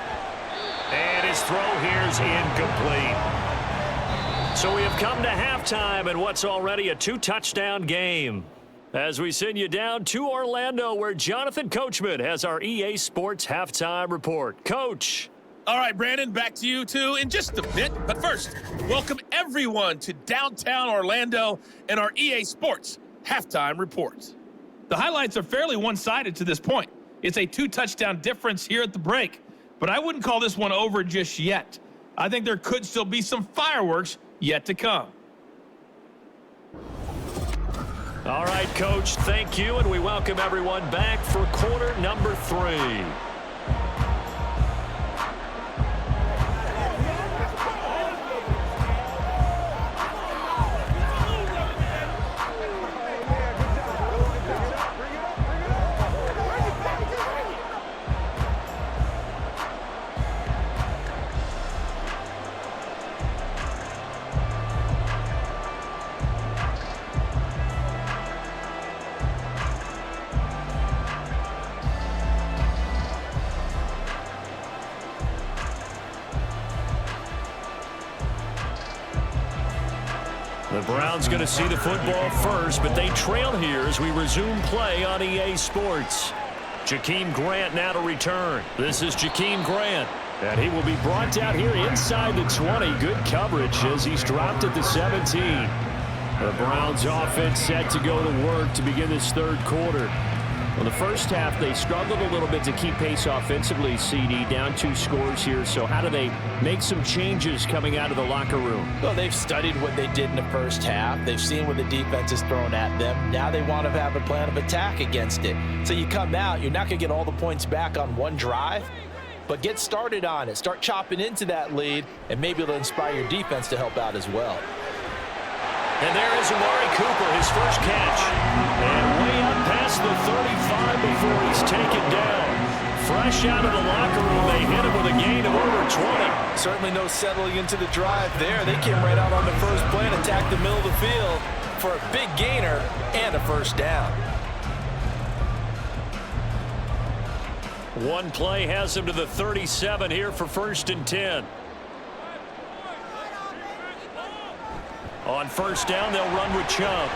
And his throw here's incomplete. So we have come to halftime in what's already a 2-touchdown game. As we send you down to Orlando, where Jonathan Coachman has our EA Sports halftime report. Coach. All right, Brandon, back to you two in just a bit. But first, welcome everyone to downtown Orlando and our EA Sports halftime report. The highlights are fairly one-sided to this point. It's a 2-touchdown difference here at the break, but I wouldn't call this one over just yet. I think there could still be some fireworks yet to come. All right, Coach, thank you, and we welcome everyone back for quarter number 3. The Browns going to see the football first, but they trail here as we resume play on EA Sports. Jakeem Grant now to return. This is Jakeem Grant, and he will be brought down here inside the 20. Good coverage as he's dropped at the 17. The Browns offense set to go to work to begin this third quarter. Well, the first half, they struggled a little bit to keep pace offensively, CD, down 2 scores here. So how do they make some changes coming out of the locker room? Well, they've studied what they did in the first half. They've seen what the defense is throwing at them. Now they want to have a plan of attack against it. So you come out, you're not going to get all the points back on one drive, but get started on it. Start chopping into that lead, and maybe it'll inspire your defense to help out as well. And there is Amari Cooper, his first catch. And way up past the 35 before he's taken down. Fresh out of the locker room, they hit him with a gain of over 20. Certainly no settling into the drive there. They came right out on the first play and attacked the middle of the field for a big gainer and a first down. One play has him to the 37 here for 1st and 10. On first down, they'll run with Chubb.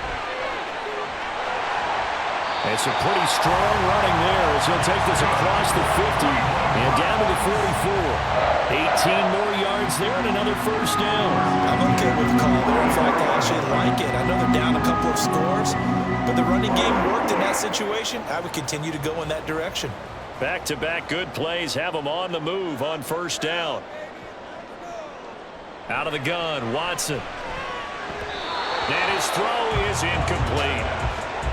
It's a pretty strong running there as he'll take this across the 50 and down to the 44. 18 more yards there and another first down. I'm okay with the call there. In fact, I actually like it. I know they're down a couple of scores, but the running game worked in that situation. I would continue to go in that direction. Back-to-back good plays have them on the move on first down. Out of the gun, Watson. And his throw is incomplete.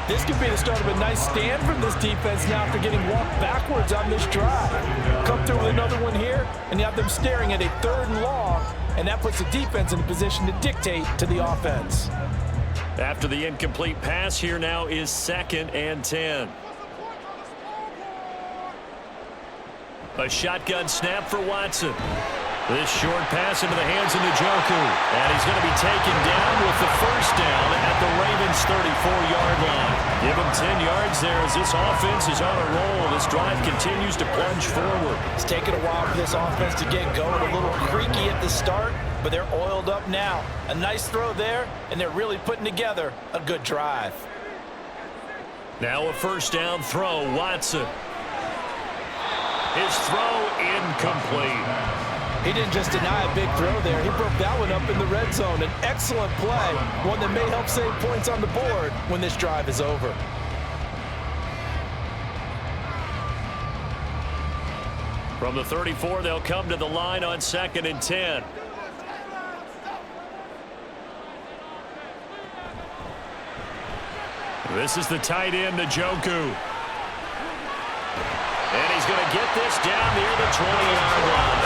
This could be the start of a nice stand from this defense now after getting walked backwards on this drive. Come through with another one here, and you have them staring at a 3rd and long, and that puts the defense in a position to dictate to the offense. After the incomplete pass, here now is 2nd and 10. A shotgun snap for Watson. This short pass into the hands of Njoku. And he's going to be taken down with the first down at the Ravens' 34-yard line. Give him 10 yards there as this offense is on a roll. This drive continues to plunge forward. It's taken a while for this offense to get going. A little creaky at the start, but they're oiled up now. A nice throw there, and they're really putting together a good drive. Now a first down throw, Watson. His throw incomplete. He didn't just deny a big throw there. He broke that one up in the red zone. An excellent play, one that may help save points on the board when this drive is over. From the 34, they'll come to the line on 2nd and 10. This is the tight end, Njoku. And he's going to get this down near the 20-yard line.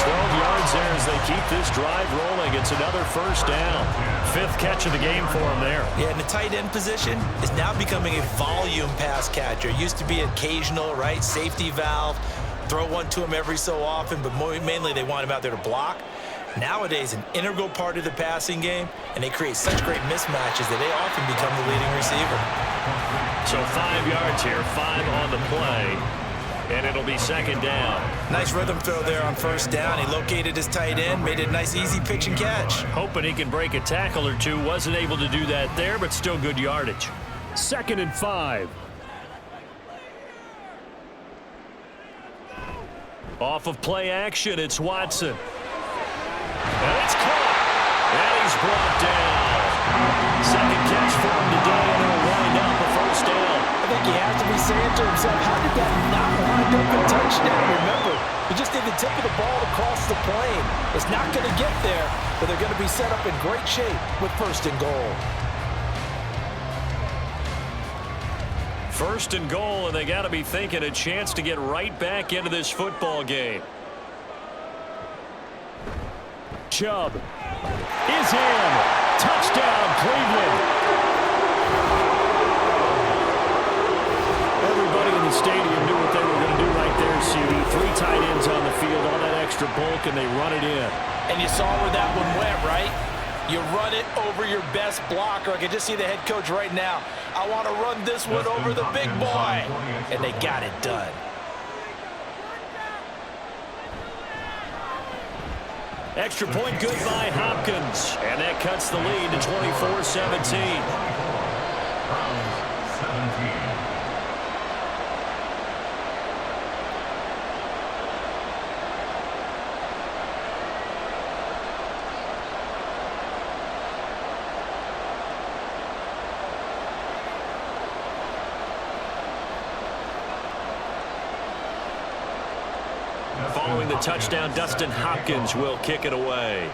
12 yards there as they keep this drive rolling. It's another first down. 5th catch of the game for him there. Yeah, and the tight end position is now becoming a volume pass catcher. It used to be occasional, right? Safety valve. Throw one to him every so often, but mainly they want him out there to block. Nowadays, an integral part of the passing game, and they create such great mismatches that they often become the leading receiver. So 5 yards here, 5 on the play. And it'll be 2nd down. Nice rhythm throw there on first down. He located his tight end, made it a nice, easy pitch and catch. Hoping he can break a tackle or two. Wasn't able to do that there, but still good yardage. 2nd and 5. Off of play action, it's Watson. And it's caught. And he's brought down. 2nd catch for him today, and it'll wind up a first down. I think he has to be saying to himself, how did that not wind up a touchdown? Remember, he just did the tip of the ball across the plane. It's not going to get there, but they're going to be set up in great shape with 1st and goal. 1st and goal, and they got to be thinking a chance to get right back into this football game. Chubb is in. Touchdown, Cleveland. Everybody in the stadium knew what they were going to do right there, CD. 3 tight ends on the field, all that extra bulk, and they run it in. And you saw where that one went, right? You run it over your best blocker. I can just see the head coach right now. I want to run this one over the big boy. And they got it done. Extra point good by Hopkins. And that cuts the lead to 24-17. Following the touchdown, Dustin Hopkins will kick it away.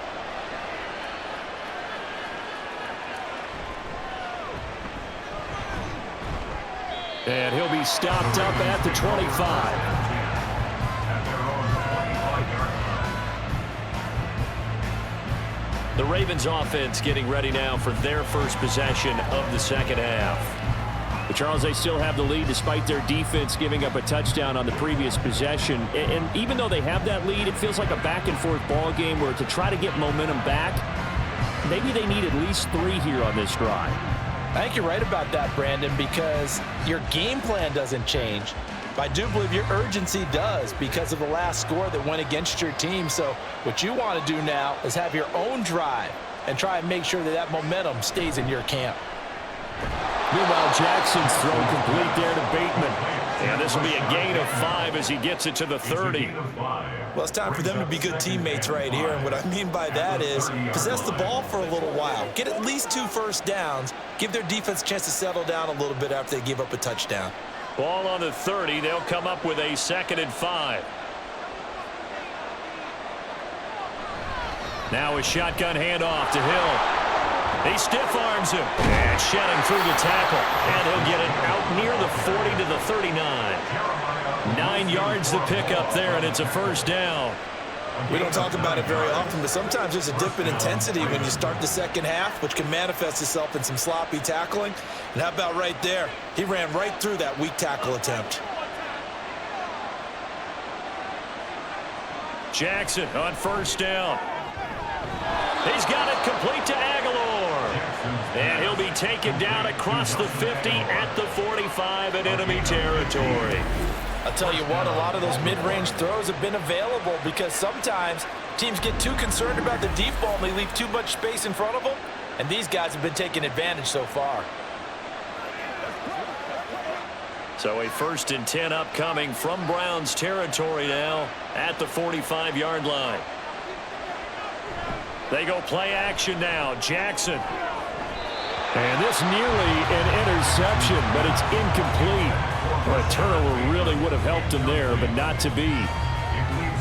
And he'll be stopped up at the 25. The Ravens offense getting ready now for their first possession of the 2nd half. But Charles, they still have the lead despite their defense giving up a touchdown on the previous possession. And even though they have that lead, it feels like a back-and-forth ball game where to try to get momentum back, maybe they need at least 3 here on this drive. I think you're right about that, Brandon, because your game plan doesn't change. But I do believe your urgency does because of the last score that went against your team. So what you want to do now is have your own drive and try and make sure that that momentum stays in your camp. Meanwhile, Jackson's throw complete there to Bateman. And this will be a gain of 5 as he gets it to the 30. Well, it's time for them to be good teammates right here. And what I mean by that is possess the ball for a little while. Get at least 2 first downs. Give their defense a chance to settle down a little bit after they give up a touchdown. Ball on the 30. They'll come up with a 2nd and 5. Now a shotgun handoff to Hill. He stiff arms him. And shedding through the tackle, and he'll get it out near the 40 to the 39. 9 yards to pick up there, and it's a first down. We don't talk about it very often, but sometimes there's a dip in intensity when you start the second half, which can manifest itself in some sloppy tackling. And how about right there? He ran right through that weak tackle attempt. Jackson on first down. He's got it complete to Aguilar. And he'll be taken down across the 50 at the 45 in enemy territory. I'll tell you what, a lot of those mid-range throws have been available because sometimes teams get too concerned about the deep ball and they leave too much space in front of them, and these guys have been taking advantage so far. So a 1st and 10 upcoming from Browns territory now at the 45-yard line. They go play action now. Jackson. And this nearly an interception, but it's incomplete. Well, a turnover really would have helped him there, but not to be.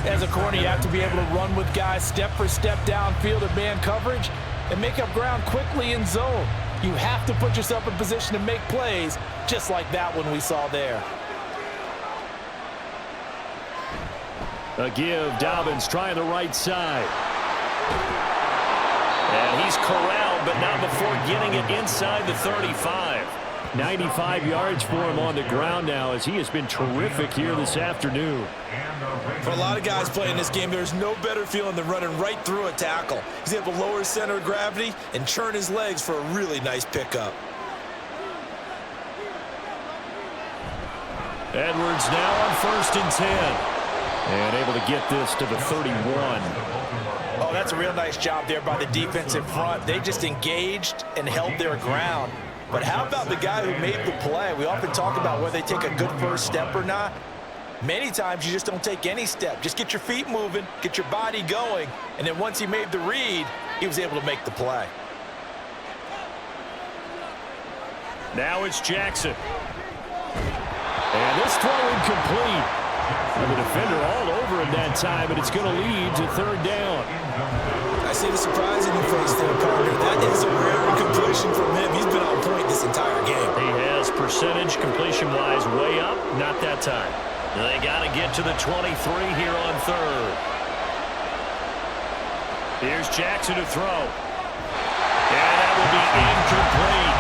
As a corner, you have to be able to run with guys step for step downfield at man coverage and make up ground quickly in zone. You have to put yourself in position to make plays, just like that one we saw there. A give. Dobbins trying the right side. And he's corralled, but not before getting it inside the 35. 95 yards for him on the ground now, as he has been terrific here this afternoon. For a lot of guys playing this game, there's no better feeling than running right through a tackle. He's able to lower his center of gravity and churn his legs for a really nice pickup. Edwards now on 1st and 10. And able to get this to the 31. Oh, that's a real nice job there by the defensive front. They just engaged and held their ground. But how about the guy who made the play? We often talk about whether they take a good first step or not. Many times you just don't take any step. Just get your feet moving, get your body going, and then once he made the read, he was able to make the play. Now it's Jackson. And this throw incomplete. And the defender all over him that time, but it's going to lead to 3rd down. I see the surprise in your face there, partner. That is a rare incompletion from him. He's been on point this entire game. He has percentage completion-wise way up. Not that time. They got to get to the 23 here on 3rd. Here's Jackson to throw. And that will be incomplete.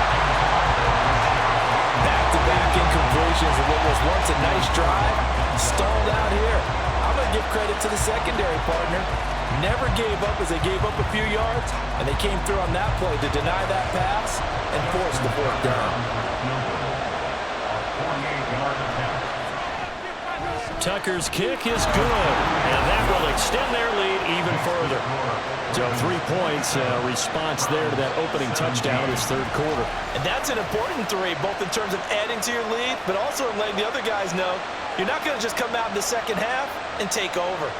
Back-to-back incompletions of what was once a nice drive. Stalled out here. I'm going to give credit to the secondary, partner. Never gave up as they gave up a few yards, and they came through on that play to deny that pass and force the 4th down. Tucker's kick is good, and that will extend their lead even further. So 3 points, response there to that opening touchdown in this 3rd quarter. And that's an important 3, both in terms of adding to your lead, but also in letting the other guys know you're not going to just come out in the second half and take over.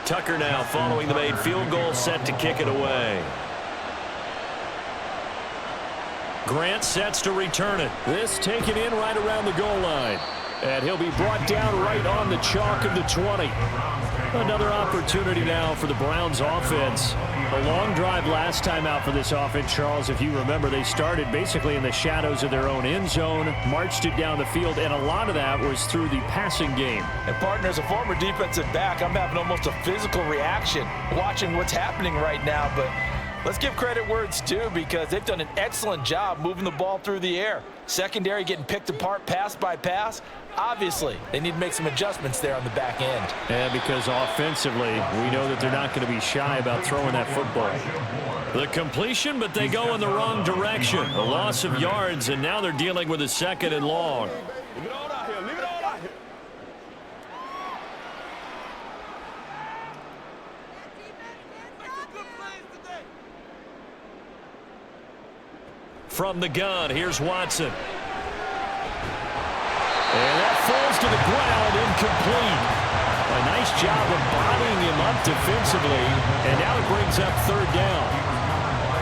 Tucker now following the made field goal, set to kick it away. Grant sets to return it. This taken in right around the goal line. And he'll be brought down right on the chalk of the 20. Another opportunity now for the Browns offense. A long drive last time out for this offense, Charles. If you remember, they started basically in the shadows of their own end zone, marched it down the field, and a lot of that was through the passing game. And partner, as a former defensive back, I'm having almost a physical reaction watching what's happening right now. But let's give credit where it's due, because they've done an excellent job moving the ball through the air. Secondary getting picked apart pass by pass. Obviously, they need to make some adjustments there on the back end. And because offensively, we know that they're not going to be shy about throwing that football. The completion, but they go in the wrong direction. A loss of yards, and now they're dealing with a 2nd and long. Leave it all out here. Leave it all out here. From the gun, here's Watson. And that falls to the ground, incomplete. nice job of bodying him up defensively, and now it brings up third down.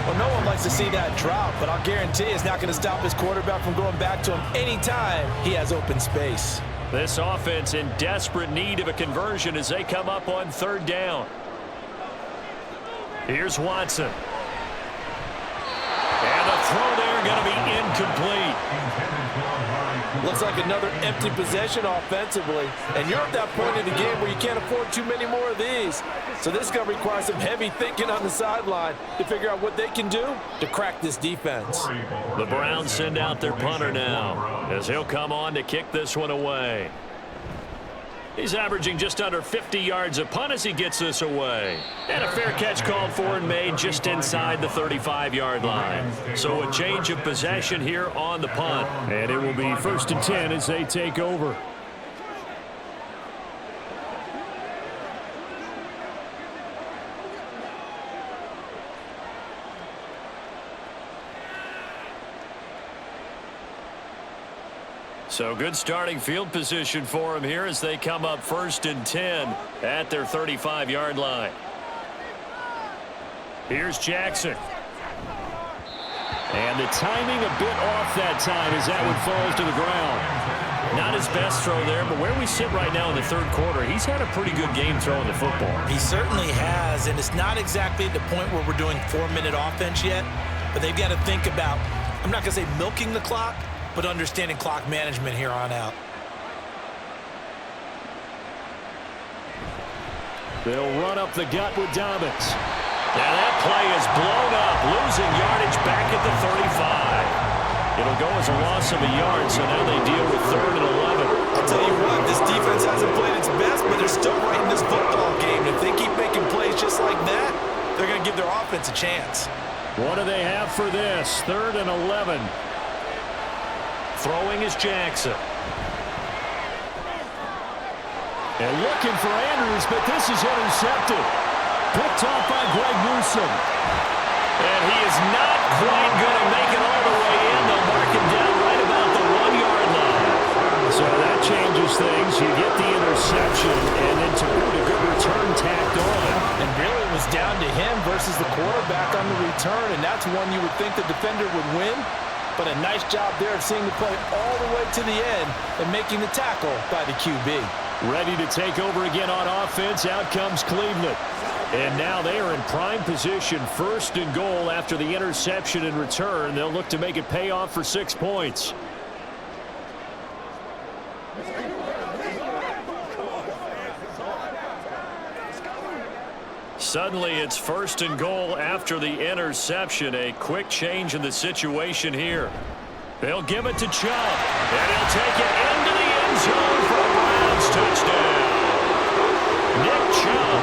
Well, no one likes to see that drop, but I'll guarantee it's not going to stop his quarterback from going back to him anytime he has open space. This offense in desperate need of a conversion as they come up on third down. Here's Watson. And the throw there going to be incomplete. Looks like another empty possession offensively, and you're at that point in the game where you can't afford too many more of these. So this is going to require some heavy thinking on the sideline to figure out what they can do to crack this defense. The Browns send out their punter now as he'll come on to kick this one away. He's averaging just under 50 yards a punt as he gets this away. And a fair catch called for and made just inside the 35-yard line. So a change of possession here on the punt. And it will be 1st and 10 as they take over. So good starting field position for him here as they come up 1st and 10 at their 35-yard line. Here's Jackson. And the timing a bit off that time as that one falls to the ground. Not his best throw there, but where we sit right now in the third quarter, he's had a pretty good game throwing the football. He certainly has, and it's not exactly at the point where we're doing 4-minute offense yet, but they've got to think about, I'm not going to say milking the clock, but understanding clock management here on out. They'll run up the gut with Dobbins. Now that play is blown up, losing yardage back at the 35. It'll go as a loss of a yard, so now they deal with 3rd and 11. I'll tell you what, this defense hasn't played its best, but they're still right in this football game. If they keep making plays just like that, they're going to give their offense a chance. What do they have for this? 3rd and 11. Throwing is Jackson. And looking for Andrews, but this is intercepted. Picked off by Greg Newsome. And he is not quite going to make it all the way in. They'll mark him down right about the 1-yard line. So that changes things. You get the interception, and then to boot a good return tacked on. And really it was down to him versus the quarterback on the return, and that's one you would think the defender would win. But a nice job there of seeing the play all the way to the end and making the tackle by the QB. Ready to take over again on offense. Out comes Cleveland. And now they are in prime position, 1st and goal after the interception and return. They'll look to make it pay off for 6 points. Suddenly it's 1st and goal after the interception. A quick change in the situation here. They'll give it to Chubb. And he'll take it into the end zone for a Browns touchdown. Nick Chubb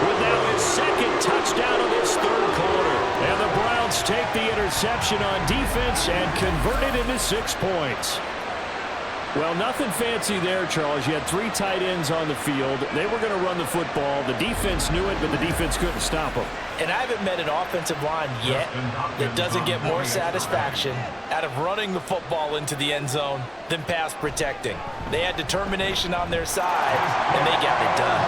with now his 2nd touchdown of this 3rd quarter. And the Browns take the interception on defense and convert it into 6 points. Well, nothing fancy there, Charles. You had 3 tight ends on the field. They were going to run the football. The defense knew it, but the defense couldn't stop them. And I haven't met an offensive line yet that doesn't get more satisfaction out of running the football into the end zone than pass protecting. They had determination on their side, and they got it done.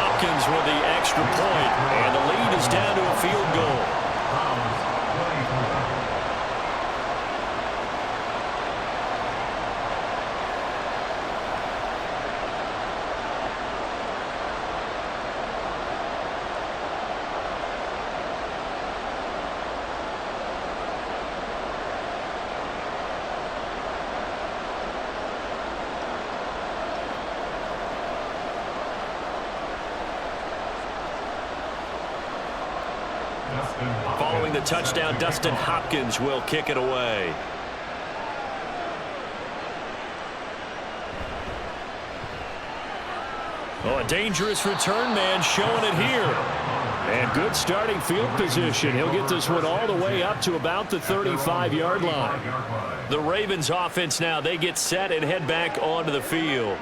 Hopkins with the extra point, and the lead is down to a field goal. Following the touchdown, Dustin Hopkins will kick it away. Oh, a dangerous return man showing it here. And good starting field position. He'll get this one all the way up to about the 35-yard line. The Ravens offense now, they get set and head back onto the field.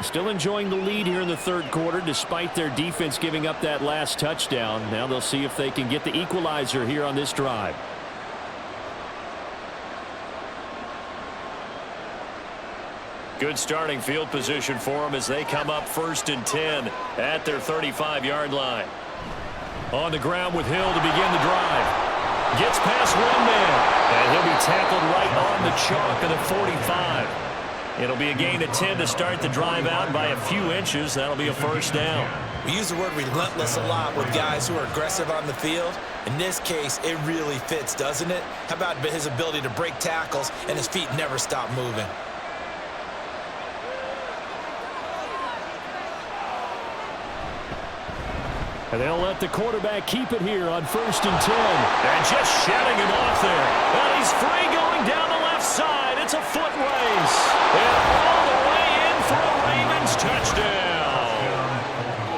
Still enjoying the lead here in the 3rd quarter despite their defense giving up that last touchdown. Now they'll see if they can get the equalizer here on this drive. Good starting field position for them as they come up 1st and 10 at their 35-yard line. On the ground with Hill to begin the drive. Gets past one man, and he'll be tackled right on the chalk of the 45. It'll be a gain of 10 to start the drive out by a few inches. That'll be a first down. We use the word relentless a lot with guys who are aggressive on the field. In this case, it really fits, doesn't it? How about his ability to break tackles and his feet never stop moving? And they'll let the quarterback keep it here on 1st and 10. And just shutting him off there. And he's free going down the left side. It's a foot race. And all the way in for a Ravens touchdown.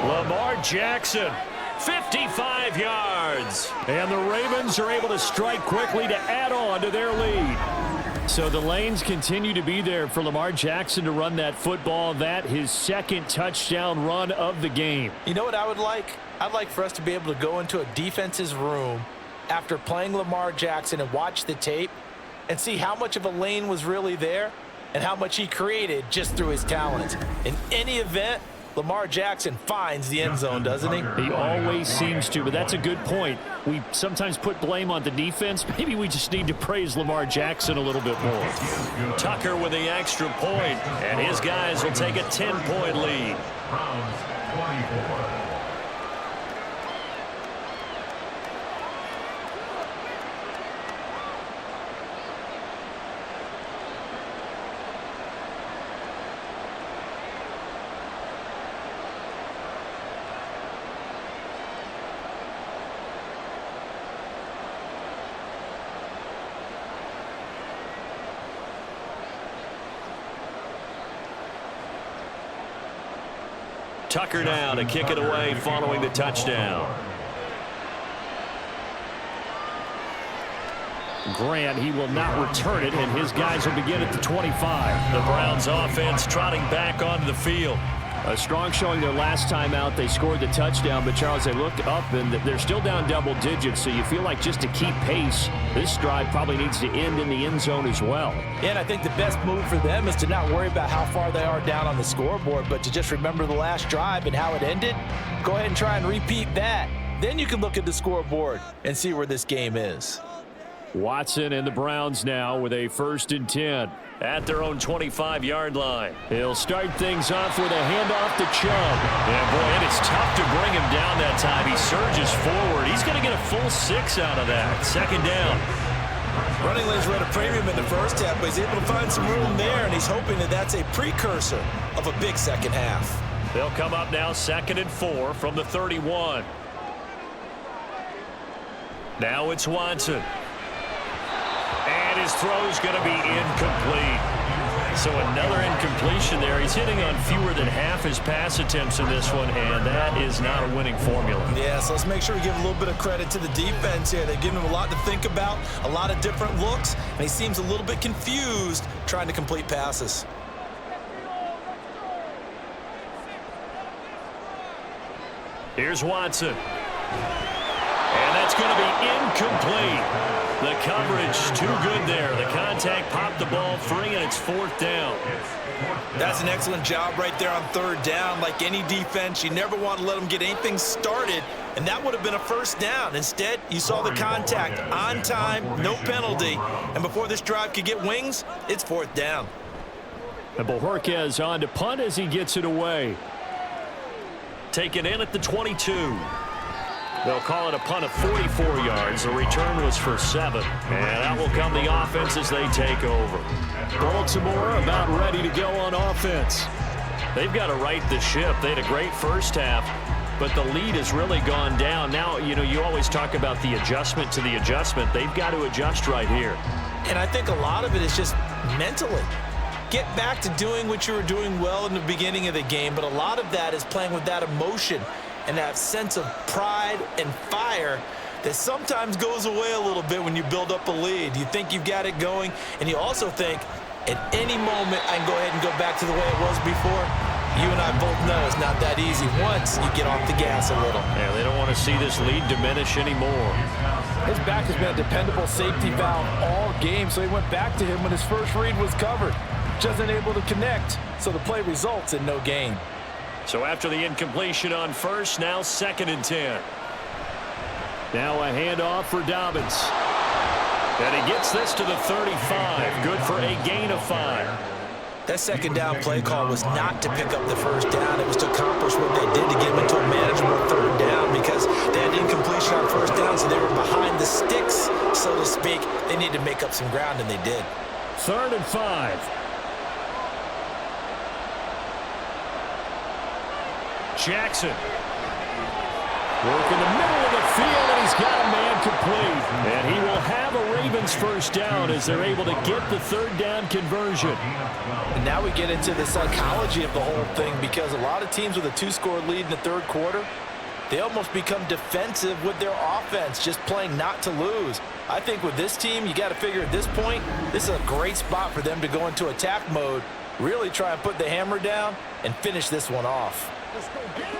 Lamar Jackson, 55 yards. And the Ravens are able to strike quickly to add on to their lead. So the lanes continue to be there for Lamar Jackson to run that football. That his 2nd touchdown run of the game. You know what I would like? I'd like for us to be able to go into a defense's room after playing Lamar Jackson and watch the tape and see how much of a lane was really there and how much he created just through his talent. In any event, Lamar Jackson finds the end zone, doesn't he? He always seems to, but that's a good point. We sometimes put blame on the defense. Maybe we just need to praise Lamar Jackson a little bit more. Tucker with the extra point, and his guys will take a 10-point lead. Browns 24. Tucker now to kick it away following the touchdown. Grant, he will not return it, and his guys will begin at the 25. The Browns offense trotting back onto the field. A strong showing their last time out. They scored the touchdown, but Charles, they look up and they're still down double digits, so you feel like just to keep pace, this drive probably needs to end in the end zone as well. Yeah, and I think the best move for them is to not worry about how far they are down on the scoreboard, but to just remember the last drive and how it ended. Go ahead and try and repeat that. Then you can look at the scoreboard and see where this game is. Watson and the Browns now with a 1st and 10 at their own 25-yard line. He'll start things off with a handoff to Chubb. And boy, it is tough to bring him down that time. He surges forward. He's going to get a full 6 out of that. 2nd down. Running lanes were at a premium in the first half, but he's able to find some room there, and he's hoping that that's a precursor of a big second half. They'll come up now 2nd and 4 from the 31. Now it's Watson. And his throw's going to be incomplete. So another incompletion there. He's hitting on fewer than half his pass attempts in this one, and that is not a winning formula. Yeah, so let's make sure we give a little bit of credit to the defense here. They're giving him a lot to think about, a lot of different looks, and he seems a little bit confused trying to complete passes. Here's Watson. And that's going to be incomplete. The coverage too good there. The contact popped the ball free, and it's 4th down. That's an excellent job right there on 3rd down. Like any defense, you never want to let them get anything started, and that would have been a 1st down. Instead, you saw the contact on time, no penalty, and before this drive could get wings, it's 4th down. And Bojorquez on to punt as he gets it away. Taken in at the 22. They'll call it a punt of 44 yards. The return was for 7. And out will come the offense as they take over. Baltimore about ready to go on offense. They've got to right the ship. They had a great first half, but the lead has really gone down. Now, you know, you always talk about the adjustment to the adjustment. They've got to adjust right here. And I think a lot of it is just mentally. Get back to doing what you were doing well in the beginning of the game, but a lot of that is playing with that emotion and that sense of pride and fire that sometimes goes away a little bit when you build up a lead. You think you've got it going, and you also think, at any moment, I can go ahead and go back to the way it was before. You and I both know it's not that easy once you get off the gas a little. Yeah, they don't want to see this lead diminish anymore. His back has been a dependable safety valve all game, so he went back to him when his first read was covered. just unable to connect, so the play results in no gain. So after the incompletion on first, now 2nd and 10. Now a handoff for Dobbins. And he gets this to the 35. Good for a gain of 5. That second down play call was not to pick up the first down. It was to accomplish what they did to get them into a manageable 3rd down because they had incompletion on first down, so they were behind the sticks, so to speak. They needed to make up some ground, and they did. 3rd and 5. Jackson. Work in the middle of the field, and he's got a man complete. And he will have a Ravens first down as they're able to get the 3rd down conversion. And now we get into the psychology of the whole thing because a lot of teams with a 2-score lead in the 3rd quarter, they almost become defensive with their offense, just playing not to lose. I think with this team, you got to figure at this point, this is a great spot for them to go into attack mode, really try and put the hammer down and finish this one off. Let's go get it.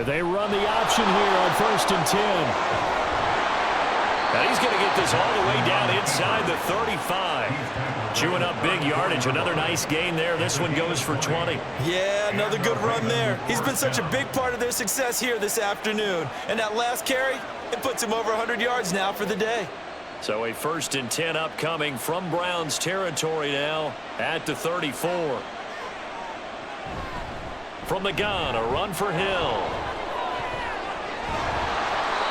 They run the option here on 1st and 10. Now he's going to get this all the way down inside the 35. Chewing up big yardage. Another nice gain there. This one goes for 20. Yeah, another good run there. He's been such a big part of their success here this afternoon. And that last carry, it puts him over 100 yards now for the day. So a 1st and 10 upcoming from Browns territory now at the 34. From the gun, a run for Hill.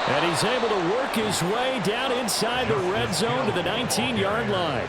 And he's able to work his way down inside the red zone to the 19-yard line.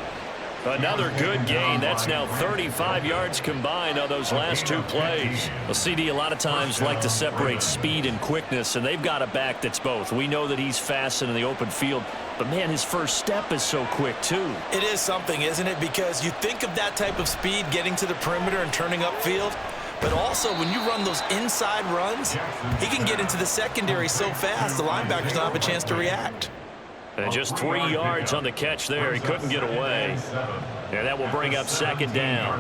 Another good gain. That's now 35 yards combined on those last 2 plays. Well, CD a lot of times like to separate speed and quickness, and they've got a back that's both. We know that he's fast in the open field, but, man, his first step is so quick, too. It is something, isn't it? Because you think of that type of speed getting to the perimeter and turning upfield, but also when you run those inside runs, he can get into the secondary so fast the linebackers don't have a chance to react. And just 3 yards on the catch there. He couldn't get away. And that will bring up 2nd down.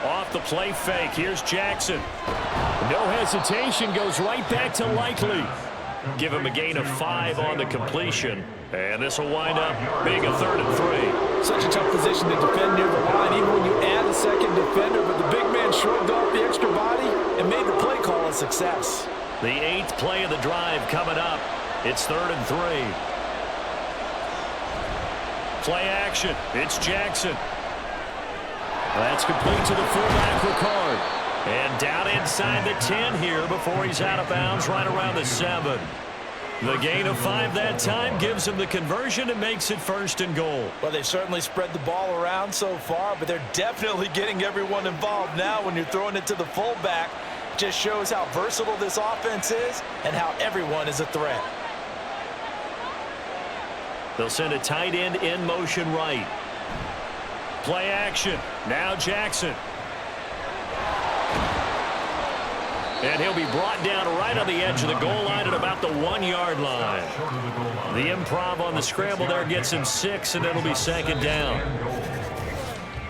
Off the play fake. Here's Jackson. No hesitation. Goes right back to Likely. Give him a gain of 5 on the completion. And this will wind up being a 3rd and 3. Such a tough position to defend near the line, even when you add a second defender, but the big man shrugged off the extra body and made the play call a success. The 8th play of the drive coming up. It's 3rd and 3. Play action. It's Jackson. That's complete to the fullback, Ricard. And down inside the 10 here before he's out of bounds right around the 7. The gain of 5 that time gives him the conversion and makes it 1st and goal. Well, they've certainly spread the ball around so far, but they're definitely getting everyone involved now when you're throwing it to the fullback. Just shows how versatile this offense is and how everyone is a threat. They'll send a tight end in motion right. Play action. Now Jackson. And he'll be brought down right on the edge of the goal line at about the 1-yard line. The improv on the scramble there gets him 6, and it'll be 2nd down.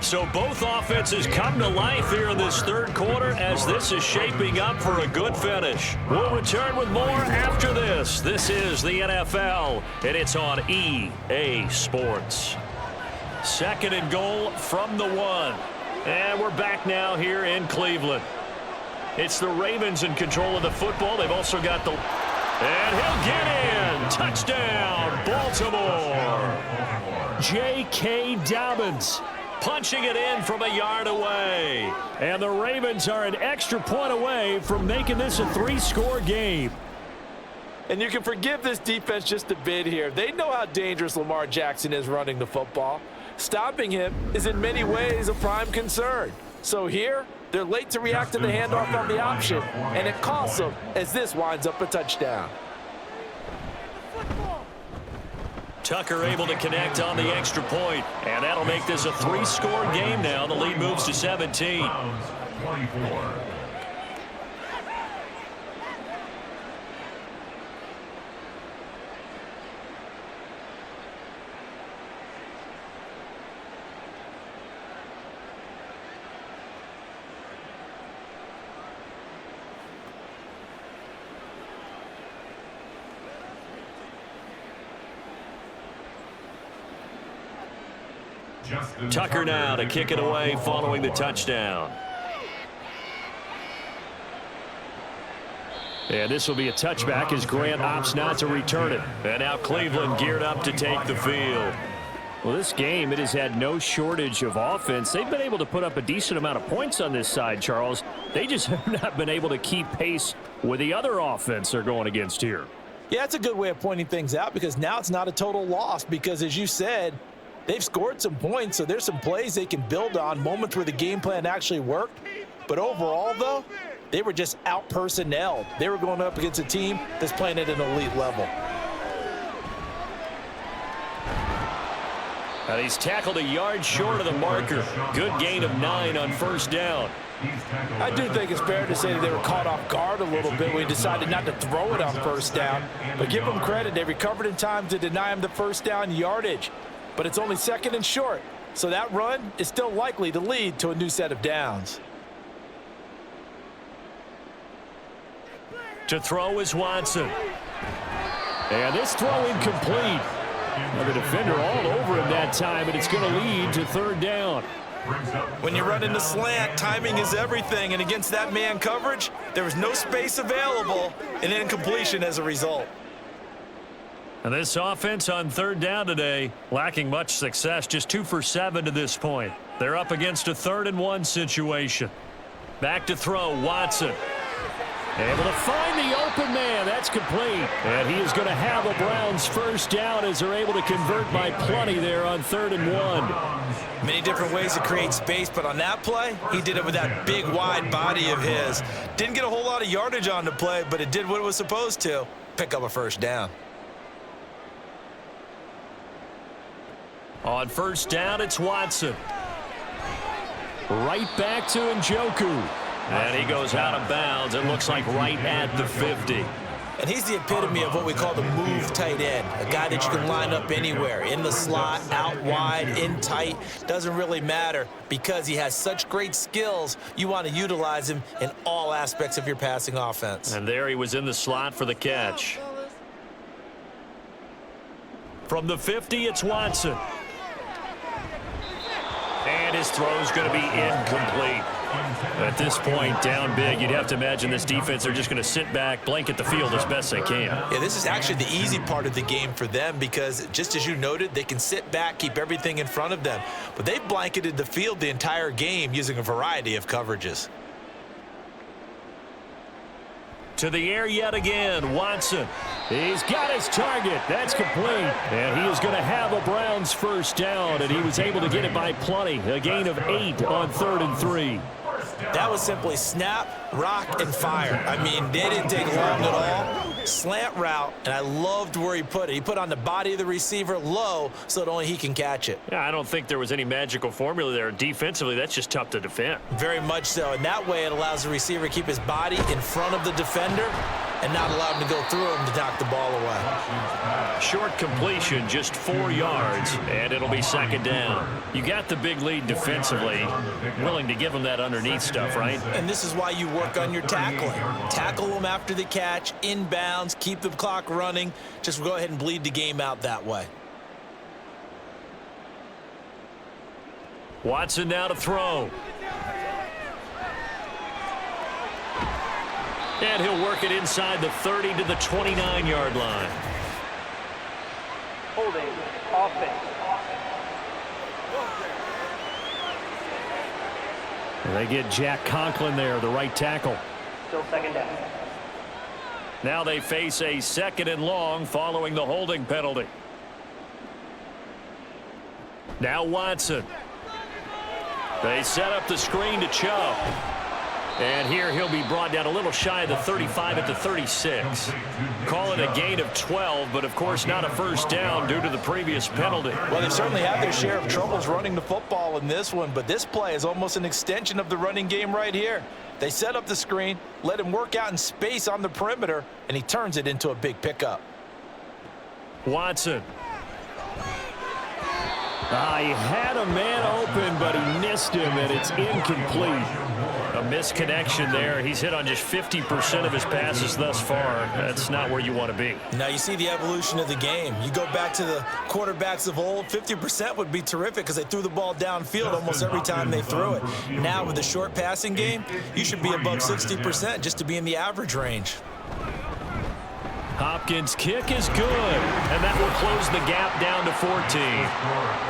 So both offenses come to life here in this 3rd quarter as this is shaping up for a good finish. We'll return with more after this. This is the NFL, and it's on EA Sports. 2nd and goal from the 1. And we're back now here in Cleveland. It's the Ravens in control of the football. They've also got the... And he'll get in. Touchdown, Baltimore. J.K. Dobbins punching it in from a yard away. And the Ravens are an extra point away from making this a 3-score game. And you can forgive this defense just a bit here. They know how dangerous Lamar Jackson is running the football. Stopping him is in many ways a prime concern. So here, they're late to react to the handoff on the option, and it costs them as this winds up a touchdown. Tucker able to connect on the extra point, and that'll make this a 3-score game now. The lead moves to 17. 24. Tucker now to kick it away following the touchdown. And this will be a touchback as Grant opts not to return it. And now Cleveland geared up to take the field. Well, this game, it has had no shortage of offense. They've been able to put up a decent amount of points on this side, Charles. They just have not been able to keep pace with the other offense they're going against here. Yeah, that's a good way of pointing things out because now it's not a total loss because, as you said, they've scored some points, so there's some plays they can build on, moments where the game plan actually worked. But overall, though, they were just out-personnelled. They were going up against a team that's playing at an elite level. And he's tackled a yard short of the marker. Good gain of 9 on first down. I do think it's fair to say that they were caught off guard a little bit when we decided not to throw it on first down. But give them credit. They recovered in time to deny him the first down yardage. But it's only 2nd and short. So that run is still likely to lead to a new set of downs. To throw is Watson. And this throw incomplete. Now the defender all over him that time, and it's going to lead to 3rd down. When you run in the slant, timing is everything, and against that man coverage, there was no space available, and incompletion as a result. And this offense on 3rd down today, lacking much success, just 2 for 7 to this point. They're up against a 3rd and 1 situation. Back to throw, Watson. Able to find the open man. That's complete. And he is going to have a Browns first down as they're able to convert by plenty there on 3rd and 1. Many different ways to create space, but on that play, he did it with that big, wide body of his. Didn't get a whole lot of yardage on the play, but it did what it was supposed to, pick up a first down. On first down, it's Watson. Right back to Njoku. And he goes out of bounds. It looks like right at the 50. And he's the epitome of what we call the move tight end, a guy that you can line up anywhere, in the slot, out wide, in tight, doesn't really matter because he has such great skills. You want to utilize him in all aspects of your passing offense. And there he was in the slot for the catch. From the 50, it's Watson. And his throw's going to be incomplete. At this point, down big, you'd have to imagine this defense, they're just going to sit back, blanket the field as best they can. Yeah, this is actually the easy part of the game for them because, just as you noted, they can sit back, keep everything in front of them. But they've blanketed the field the entire game using a variety of coverages. To the air yet again, Watson. He's got his target. That's complete. And he is going to have a Browns first down, and he was able to get it by plenty. A gain of 8 on 3rd and 3. That was simply snap, rock, and fire. I mean, they didn't take long at all. Slant route, and I loved where he put it. He put on the body of the receiver low so that only he can catch it. Yeah, I don't think there was any magical formula there. Defensively, that's just tough to defend. Very much so. And that way it allows the receiver to keep his body in front of the defender and not allow him to go through him to knock the ball away. Short completion, just 4 yards, and it'll be 2nd down. You got the big lead defensively, willing to give him that underneath stuff, right? And this is why you work on your tackling. Tackle them after the catch, inbounds, keep the clock running. Just go ahead and bleed the game out that way. Watson now to throw. And he'll work it inside the 30 to the 29-yard line. Holding offense. They get Jack Conklin there, the right tackle. Still 2nd down. Now they face a 2nd and long following the holding penalty. Now Watson. They set up the screen to Chubb. And here he'll be brought down a little shy of the 35 at the 36. Call it a gain of 12, but of course not a first down due to the previous penalty. Well, they've certainly had their share of troubles running the football in this one, but this play is almost an extension of the running game right here. They set up the screen, let him work out in space on the perimeter, and he turns it into a big pickup. Watson. He had a man open, but he missed him, and it's incomplete. A misconnection there. He's hit on just 50% of his passes thus far. That's not where you want to be. Now you see the evolution of the game. You go back to the quarterbacks of old, 50% would be terrific because they threw the ball downfield almost every time they threw it. Now with the short passing game, you should be above 60% just to be in the average range. Hopkins' kick is good, and that will close the gap down to 14.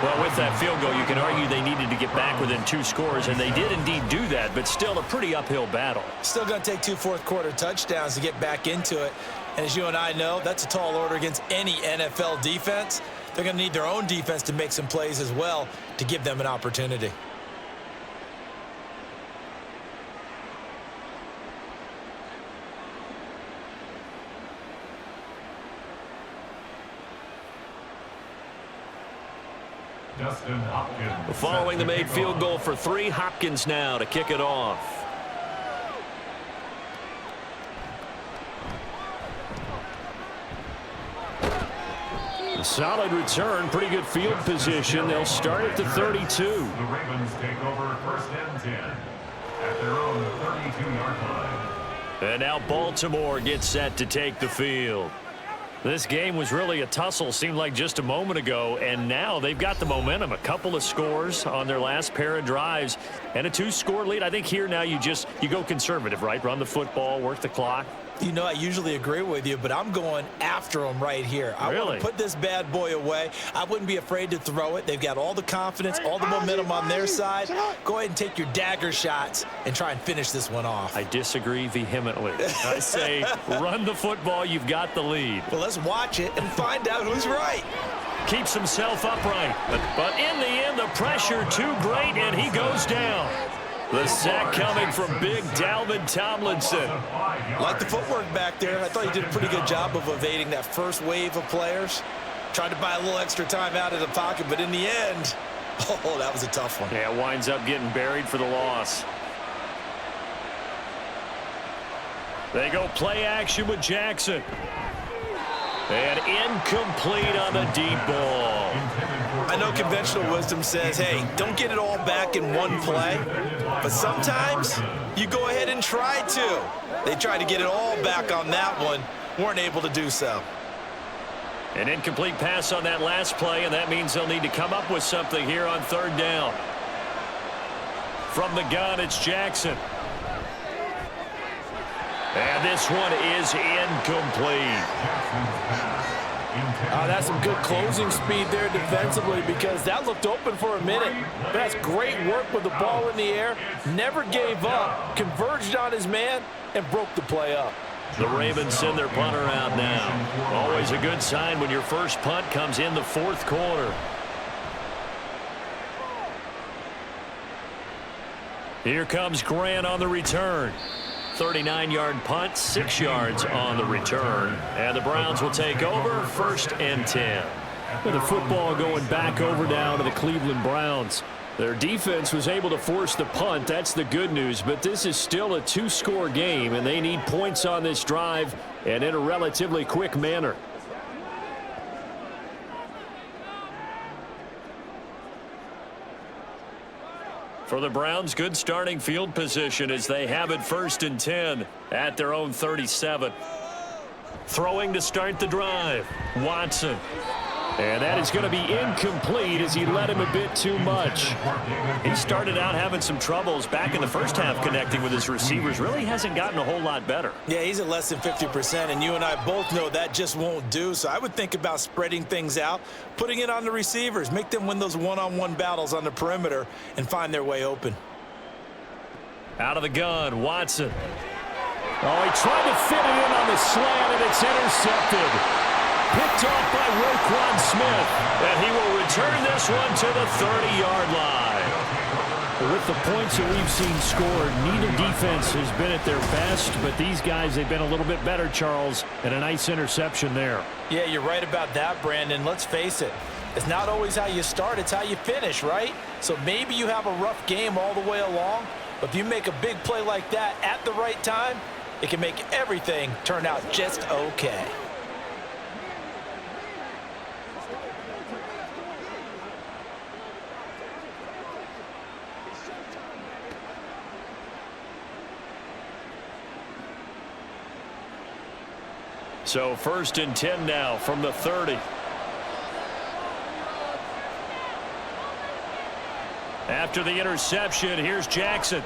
Well, with that field goal, you can argue they needed to get back within 2 scores, and they did indeed do that, but still a pretty uphill battle. Still going to take 2 fourth-quarter touchdowns to get back into it. And as you and I know, that's a tall order against any NFL defense. They're going to need their own defense to make some plays as well to give them an opportunity. Following the made field goal for 3, Hopkins now to kick it off. A solid return, pretty good field position. They'll start at the 32. The Ravens take over 1st and 10 at their own 32-yard line. And now Baltimore gets set to take the field. This game was really a tussle, seemed like just a moment ago, and now they've got the momentum. A couple of scores on their last pair of drives and a 2-score lead. I think here now you go conservative, right? Run the football, work the clock. You know, I usually agree with you, but I'm going after them right here. I want to put this bad boy away. I wouldn't be afraid to throw it. They've got all the confidence, all the momentum on their side. Go ahead and take your dagger shots and try and finish this one off. I disagree vehemently. I say run the football. You've got the lead. Well, let's watch it and find out who's right. Keeps himself upright. But in the end, the pressure too great, and he goes down. The sack coming from big Dalvin Tomlinson. Like the footwork back there, I thought he did a pretty good job of evading that first wave of players. Tried to buy a little extra time out of the pocket, but in the end, oh, that was a tough one. Yeah, winds up getting buried for the loss. They go play action with Jackson. And incomplete on the deep ball. I know conventional wisdom says, hey, don't get it all back in one play. But sometimes you go ahead and try to. They tried to get it all back on that one. Weren't able to do so. An incomplete pass on that last play, and that means they'll need to come up with something here on 3rd down. From the gun, it's Jackson. And this one is incomplete. That's some good closing speed there defensively because that looked open for a minute. That's great work with the ball in the air. Never gave up, converged on his man, and broke the play up. The Ravens send their punter out now. Always a good sign when your first punt comes in the 4th quarter. Here comes Grant on the return. 39-yard punt, 6 yards on the return. And the Browns will take over 1st and 10. With the football going back over now to the Cleveland Browns. Their defense was able to force the punt. That's the good news. But this is still a 2-score game, and they need points on this drive and in a relatively quick manner. For the Browns, good starting field position as they have it 1st and 10 at their own 37. Throwing to start the drive, Watson. And that is going to be incomplete as he led him a bit too much. He started out having some troubles back in the first half connecting with his receivers. Really hasn't gotten a whole lot better. Yeah, he's at less than 50%, and you and I both know that just won't do. So I would think about spreading things out, putting it on the receivers, make them win those one-on-one battles on the perimeter and find their way open. Out of the gun, Watson. Oh, he tried to fit it in on the slant, and it's intercepted. Picked off by Roquan Smith, and he will return this one to the 30-yard line. With the points that we've seen scored, neither defense has been at their best, but these guys, they've been a little bit better, Charles, and a nice interception there. Yeah, you're right about that, Brandon. Let's face it. It's not always how you start, it's how you finish, right? So maybe you have a rough game all the way along, but if you make a big play like that at the right time, it can make everything turn out just okay. So 1st and 10 now from the 30. After the interception, here's Jackson.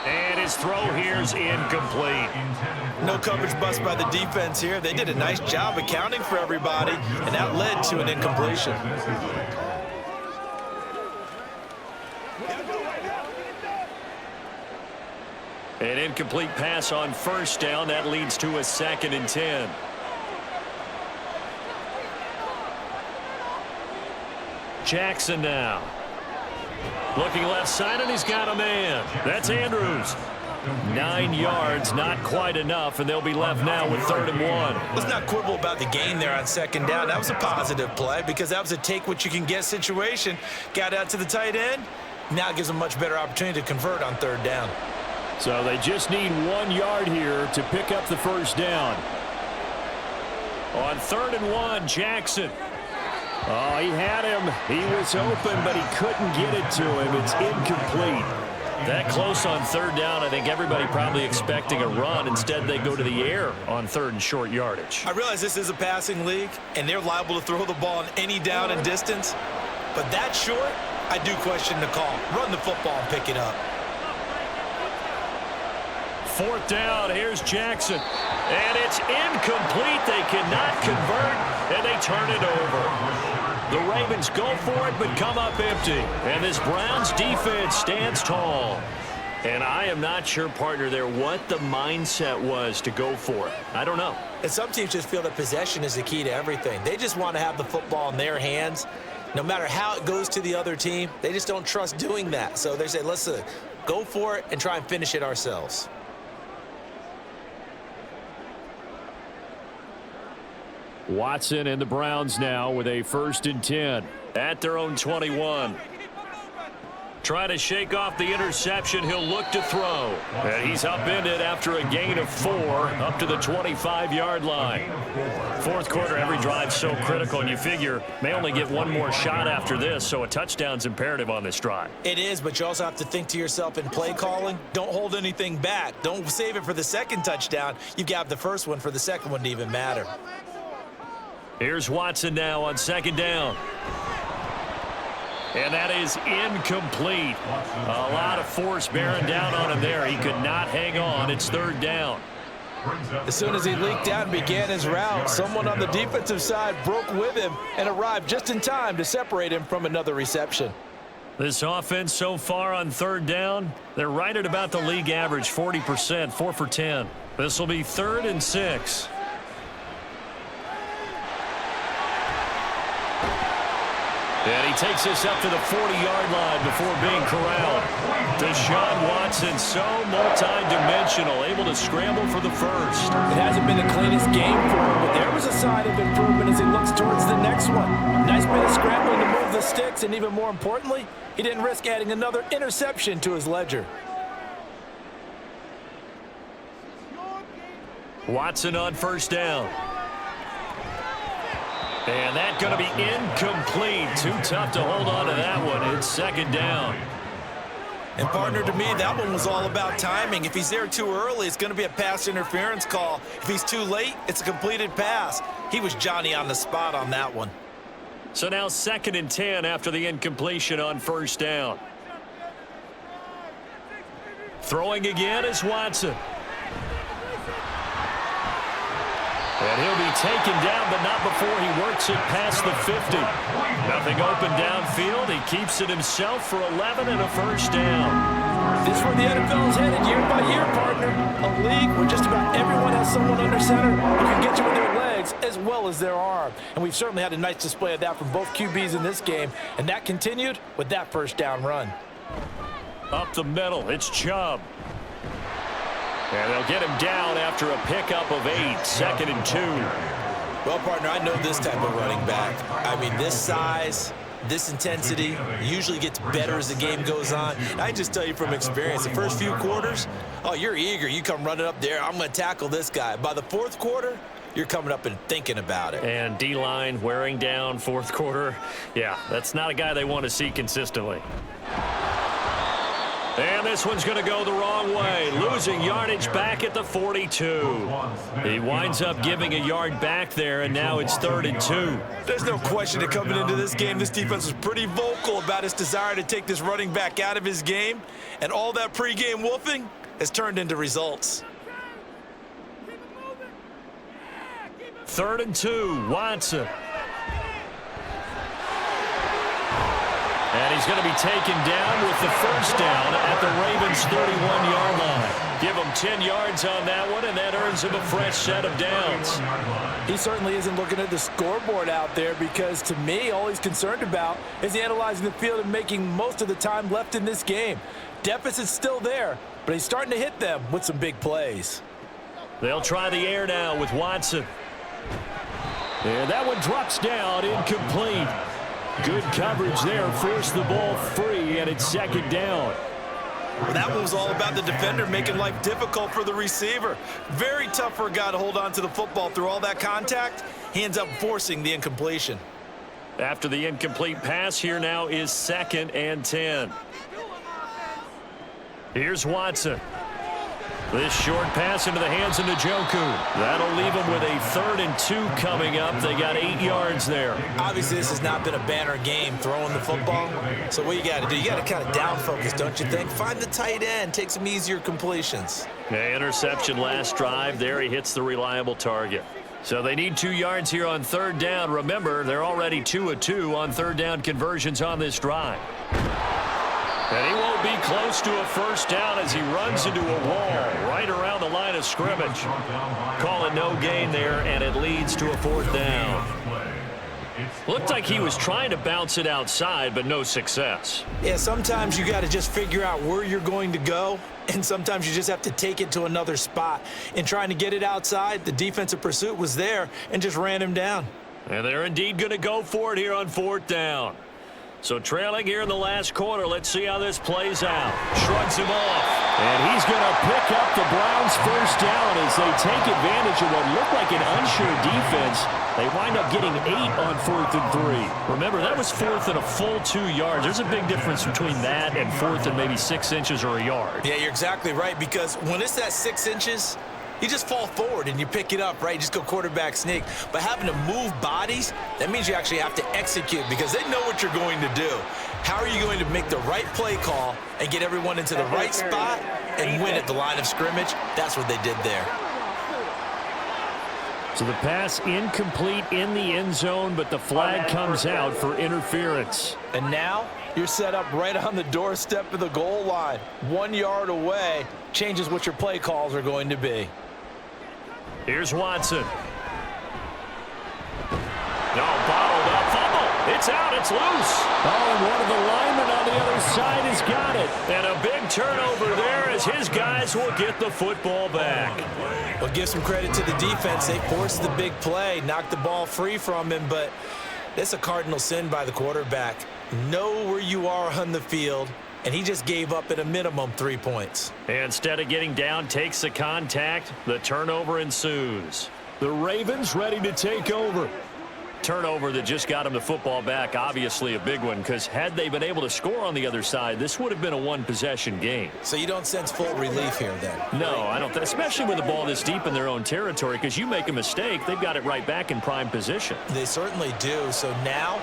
And his throw here's incomplete. No coverage bust by the defense here. They did a nice job accounting for everybody, and that led to an incompletion. An incomplete pass on 1st down. That leads to a 2nd and 10. Jackson now. Looking left side, and he's got a man. That's Andrews. 9 yards, not quite enough, and they'll be left now with 3rd and 1. Let's not quibble about the gain there on 2nd down. That was a positive play because that was a take-what-you-can-get situation. Got out to the tight end. Now it gives them a much better opportunity to convert on 3rd down. So they just need 1 yard here to pick up the 1st down. On 3rd and 1, Jackson. Oh, he had him. He was open, but he couldn't get it to him. It's incomplete. That close on 3rd down, I think everybody probably expecting a run. Instead, they go to the air on 3rd and short yardage. I realize this is a passing league, and they're liable to throw the ball on any down and distance. But that short, I do question the call. Run the football and pick it up. 4th down, here's Jackson. And it's incomplete. They cannot convert, and they turn it over. The Ravens go for it, but come up empty. And this Browns defense stands tall. And I am not sure, partner, there what the mindset was to go for it. I don't know. And some teams just feel that possession is the key to everything. They just want to have the football in their hands. No matter how it goes to the other team, they just don't trust doing that. So they say, let's go for it and try and finish it ourselves. Watson and the Browns now with a 1st and 10 at their own 21. Trying to shake off the interception. He'll look to throw. And he's upended after a gain of 4 up to the 25-yard line. 4th quarter, every drive so critical, and you figure may only get one more shot after this, so a touchdown's imperative on this drive. It is, but you also have to think to yourself in play calling, don't hold anything back. Don't save it for the 2nd touchdown. You've got the 1st one for the 2nd one to even matter. Here's Watson now on 2nd down. And that is incomplete. A lot of force bearing down on him there. He could not hang on. It's 3rd down. As soon as he leaked out and began his route, someone on the defensive side broke with him and arrived just in time to separate him from another reception. This offense so far on 3rd down, they're right at about the league average, 40%, 4 for 10. This will be 3rd and 6. And he takes this up to the 40-yard line before being corralled. Deshaun Watson, so multi-dimensional, able to scramble for the 1st. It hasn't been the cleanest game for him, but there was a sign of improvement as he looks towards the next one. Nice bit of scrambling to move the sticks, and even more importantly, he didn't risk adding another interception to his ledger. Watson on 1st down. And that's going to be incomplete. Too tough to hold on to that one. It's 2nd down. And, partner, to me, that one was all about timing. If he's there too early, it's going to be a pass interference call. If he's too late, it's a completed pass. He was Johnny on the spot on that one. So now 2nd and 10 after the incompletion on 1st down. Throwing again is Watson. And he'll be taken down, but not before he works it past the 50. Nothing open downfield. He keeps it himself for 11 and a 1st down. This is where the NFL is headed year by year, partner. A league where just about everyone has someone under center who can get you with their legs as well as their arm. And we've certainly had a nice display of that from both QBs in this game. And that continued with that 1st down run. Up the middle, it's Chubb. And they'll get him down after a pickup of 8, 2nd and 2. Well, partner, I know this type of running back. I mean, this size, this intensity usually gets better as the game goes on. I just tell you from experience, the first few quarters, oh, you're eager. You come running up there, I'm going to tackle this guy. By the 4th quarter, you're coming up and thinking about it. And D-line wearing down 4th quarter. Yeah, that's not a guy they want to see consistently. And this one's going to go the wrong way, losing yardage back at the 42. He winds up giving a yard back there, and now it's 3rd and 2. There's no question that coming into this game, this defense was pretty vocal about its desire to take this running back out of his game, and all that pregame wolfing has turned into results. 3rd and 2, Watson. And he's going to be taken down with the first down at the Ravens' 31-yard line. Give him 10 yards on that one, and that earns him a fresh set of downs. He certainly isn't looking at the scoreboard out there because, to me, all he's concerned about is analyzing the field and making most of the time left in this game. Deficit's still there, but he's starting to hit them with some big plays. They'll try the air now with Watson. And that one drops down, incomplete. Good coverage there, forced the ball free, and it's 2nd down. Well, that one was all about the defender making life difficult for the receiver. Very tough for a guy to hold on to the football through all that contact. He ends up forcing the incompletion. After the incomplete pass, here now is 2nd and 10. Here's Watson. This short pass into the hands of Njoku. That'll leave him with a 3rd and 2 coming up. They got 8 yards there. Obviously, this has not been a banner game throwing the football. So what you got to do, you got to kind of down focus, don't you think? Find the tight end, take some easier completions. Yeah, interception last drive. There he hits the reliable target. So they need 2 yards here on 3rd down. Remember, they're already 2 of 2 on 3rd down conversions on this drive. And he won't be close to a first down as he runs into a wall right around the line of scrimmage. Calling no gain there, and it leads to a 4th down. Looked like he was trying to bounce it outside, but no success. Yeah, sometimes you got to just figure out where you're going to go, and sometimes you just have to take it to another spot. In trying to get it outside, the defensive pursuit was there and just ran him down. And they're indeed going to go for it here on 4th down. So trailing here in the last quarter, let's see how this plays out. Shrugs him off. And he's going to pick up the Browns' first down as they take advantage of what looked like an unsure defense. They wind up getting 8 on 4th and 3. Remember, that was 4th and a full 2 yards. There's a big difference between that and 4th and maybe 6 inches or a yard. Yeah, you're exactly right, because when it's that 6 inches, you just fall forward and you pick it up, right? You just go quarterback sneak. But having to move bodies, that means you actually have to execute because they know what you're going to do. How are you going to make the right play call and get everyone into the right spot and win at the line of scrimmage? That's what they did there. So the pass incomplete in the end zone, but the flag comes out for interference. And now you're set up right on the doorstep of the goal line. 1 yard away changes what your play calls are going to be. Here's Watson. No, bottled up, fumble. It's out, it's loose. Oh, and one of the linemen on the other side has got it. And a big turnover there as his guys will get the football back. Well, give some credit to the defense. They forced the big play, knocked the ball free from him, but it's a cardinal sin by the quarterback. Know where you are on the field, and he just gave up at a minimum 3 points. Instead of getting down, takes the contact. The turnover ensues. The Ravens ready to take over. Turnover that just got him the football back, obviously a big one, because had they been able to score on the other side, this would have been a one-possession game. So you don't sense full relief here then? No, I don't, especially with the ball this deep in their own territory, because you make a mistake, they've got it right back in prime position. They certainly do. So now,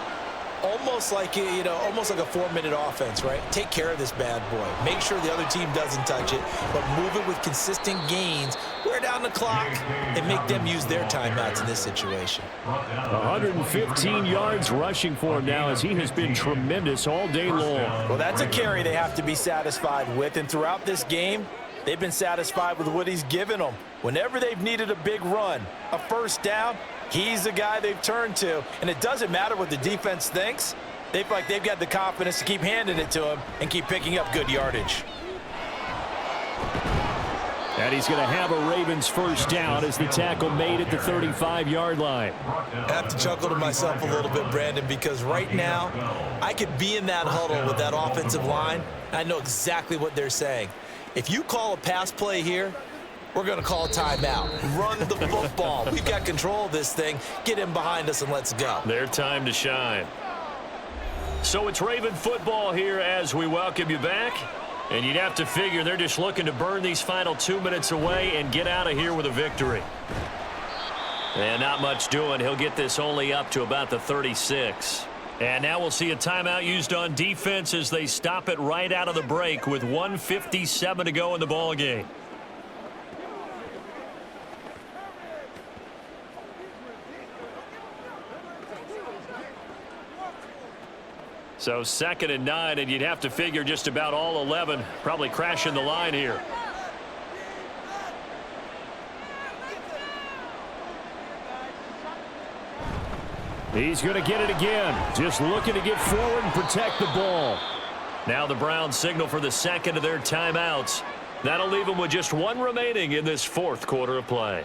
almost like almost like a 4-minute offense, right? Take care of this bad boy. Make sure the other team doesn't touch it, but move it with consistent gains. Wear down the clock and make them use their timeouts in this situation. 115 yards rushing for him now as he has been tremendous all day long. Well, that's a carry they have to be satisfied with, and throughout this game, they've been satisfied with what he's given them. Whenever they've needed a big run, a first down, he's the guy they've turned to, and it doesn't matter what the defense thinks. They feel like they've got the confidence to keep handing it to him and keep picking up good yardage. And he's going to have a Ravens first down as the tackle made at the 35-yard line. I have to chuckle to myself a little bit, Brandon, because right now I could be in that huddle with that offensive line. I know exactly what they're saying. If you call a pass play here, we're going to call a timeout. Run the football. We've got control of this thing. Get him behind us and let's go. Their time to shine. So it's Raven football here as we welcome you back. And you'd have to figure they're just looking to burn these final 2 minutes away and get out of here with a victory. And not much doing. He'll get this only up to about the 36. And now we'll see a timeout used on defense as they stop it right out of the break with 1:57 to go in the ball game. So 2nd and 9, and you'd have to figure just about all 11 probably crashing the line here. He's going to get it again. Just looking to get forward and protect the ball. Now the Browns signal for the second of their timeouts. That'll leave them with just one remaining in this 4th quarter of play.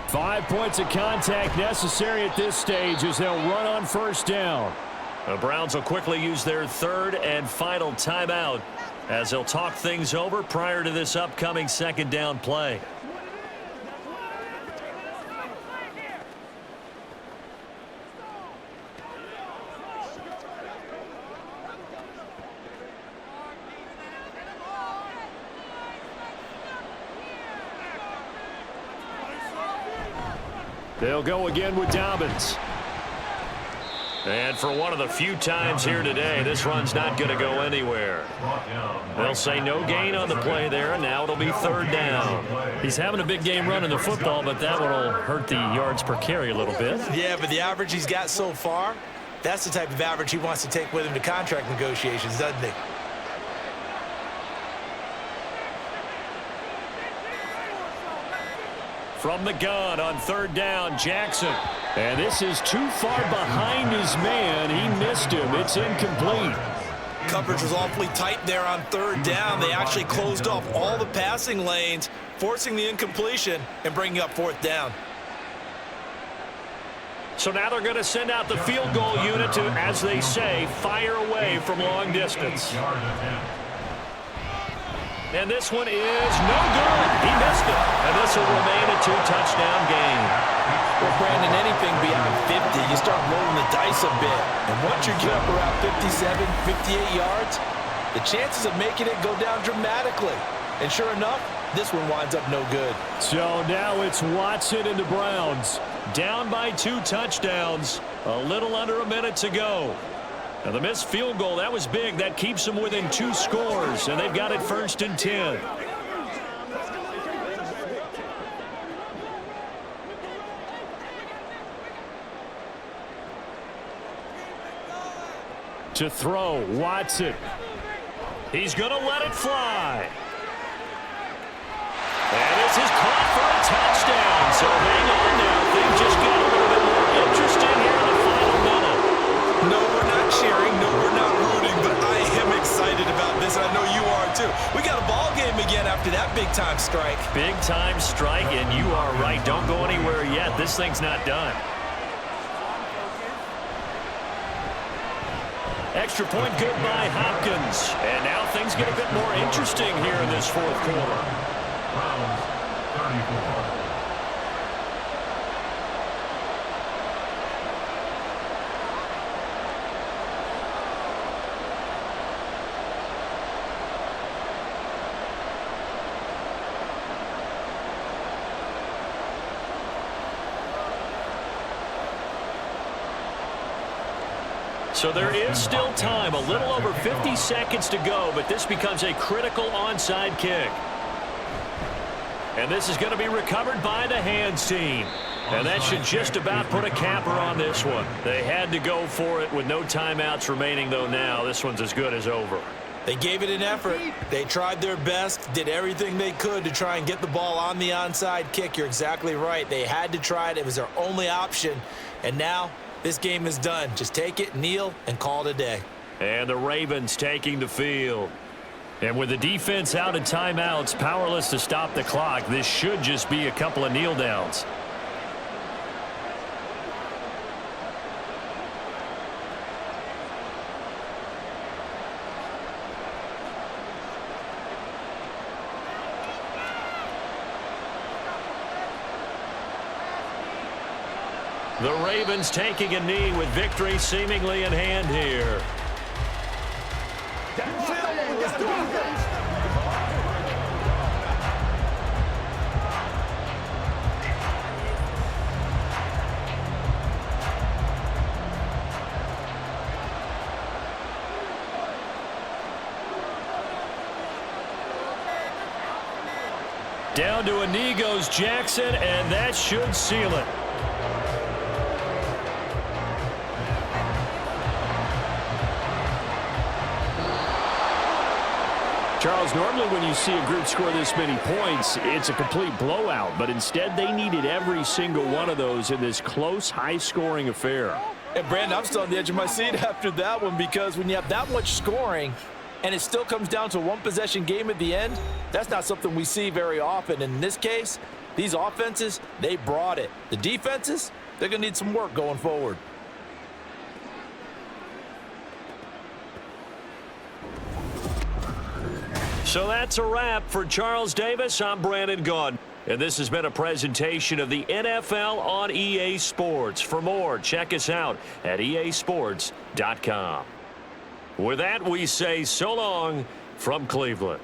Five points of contact necessary at this stage as they'll run on 1st down. The Browns will quickly use their 3rd and final timeout as they'll talk things over prior to this upcoming 2nd down play. They'll go again with Dobbins. And for one of the few times here today, this run's not going to go anywhere. They'll say no gain on the play there, and now it'll be 3rd down. He's having a big game running the football, but that one will hurt the yards per carry a little bit. Yeah, but the average he's got so far, that's the type of average he wants to take with him to contract negotiations, doesn't he? From the gun on 3rd down, Jackson. And this is too far behind his man. He missed him. It's incomplete. Coverage was awfully tight there on 3rd down. They actually closed off all the passing lanes, forcing the incompletion and bringing up 4th down. So now they're going to send out the field goal unit to, as they say, fire away from long distance. And this one is no good. He missed it. And this will remain a 2-touchdown game. Well, Brandon, anything beyond 50, you start rolling the dice a bit. And once you get up around 57, 58 yards, the chances of making it go down dramatically. And sure enough, this one winds up no good. So now it's Watson and the Browns. Down by 2 touchdowns. A little under a minute to go. Now the missed field goal, that was big. That keeps them within 2 scores, and they've got it 1st and 10. To throw, Watson. He's going to let it fly. And this is caught for a touchdown. So hang on now. Things just got a little bit more interesting here in the final minute. No, we're not cheering. No, we're not rooting. But I am excited about this. I know you are too. We got a ball game again after that big-time strike. Big-time strike, and you are right. Don't go anywhere yet. This thing's not done. Extra point good by Hopkins. And now things get a bit more interesting here in this 4th quarter. Browns, 34. So there is still time, a little over 50 seconds to go, but this becomes a critical onside kick. And this is going to be recovered by the hands team. And that should just about put a capper on this one. They had to go for it with no timeouts remaining, though now this one's as good as over. They gave it an effort. They tried their best, did everything they could to try and get the ball on the onside kick. You're exactly right. They had to try it. It was their only option. And now this game is done. Just take it, kneel, and call it a day. And the Ravens taking the field. And with the defense out in timeouts, powerless to stop the clock, this should just be a couple of kneel downs. The Ravens taking a knee with victory seemingly in hand here. Down to a knee goes Jackson, and that should seal it. Charles, normally when you see a group score this many points, it's a complete blowout, but instead they needed every single one of those in this close, high-scoring affair. And Brandon, I'm still on the edge of my seat after that one, because when you have that much scoring and it still comes down to a one-possession game at the end, that's not something we see very often. In this case, these offenses, they brought it. The defenses, they're going to need some work going forward. So that's a wrap for Charles Davis. I'm Brandon Gaudin, and this has been a presentation of the NFL on EA Sports. For more, check us out at easports.com. With that, we say so long from Cleveland.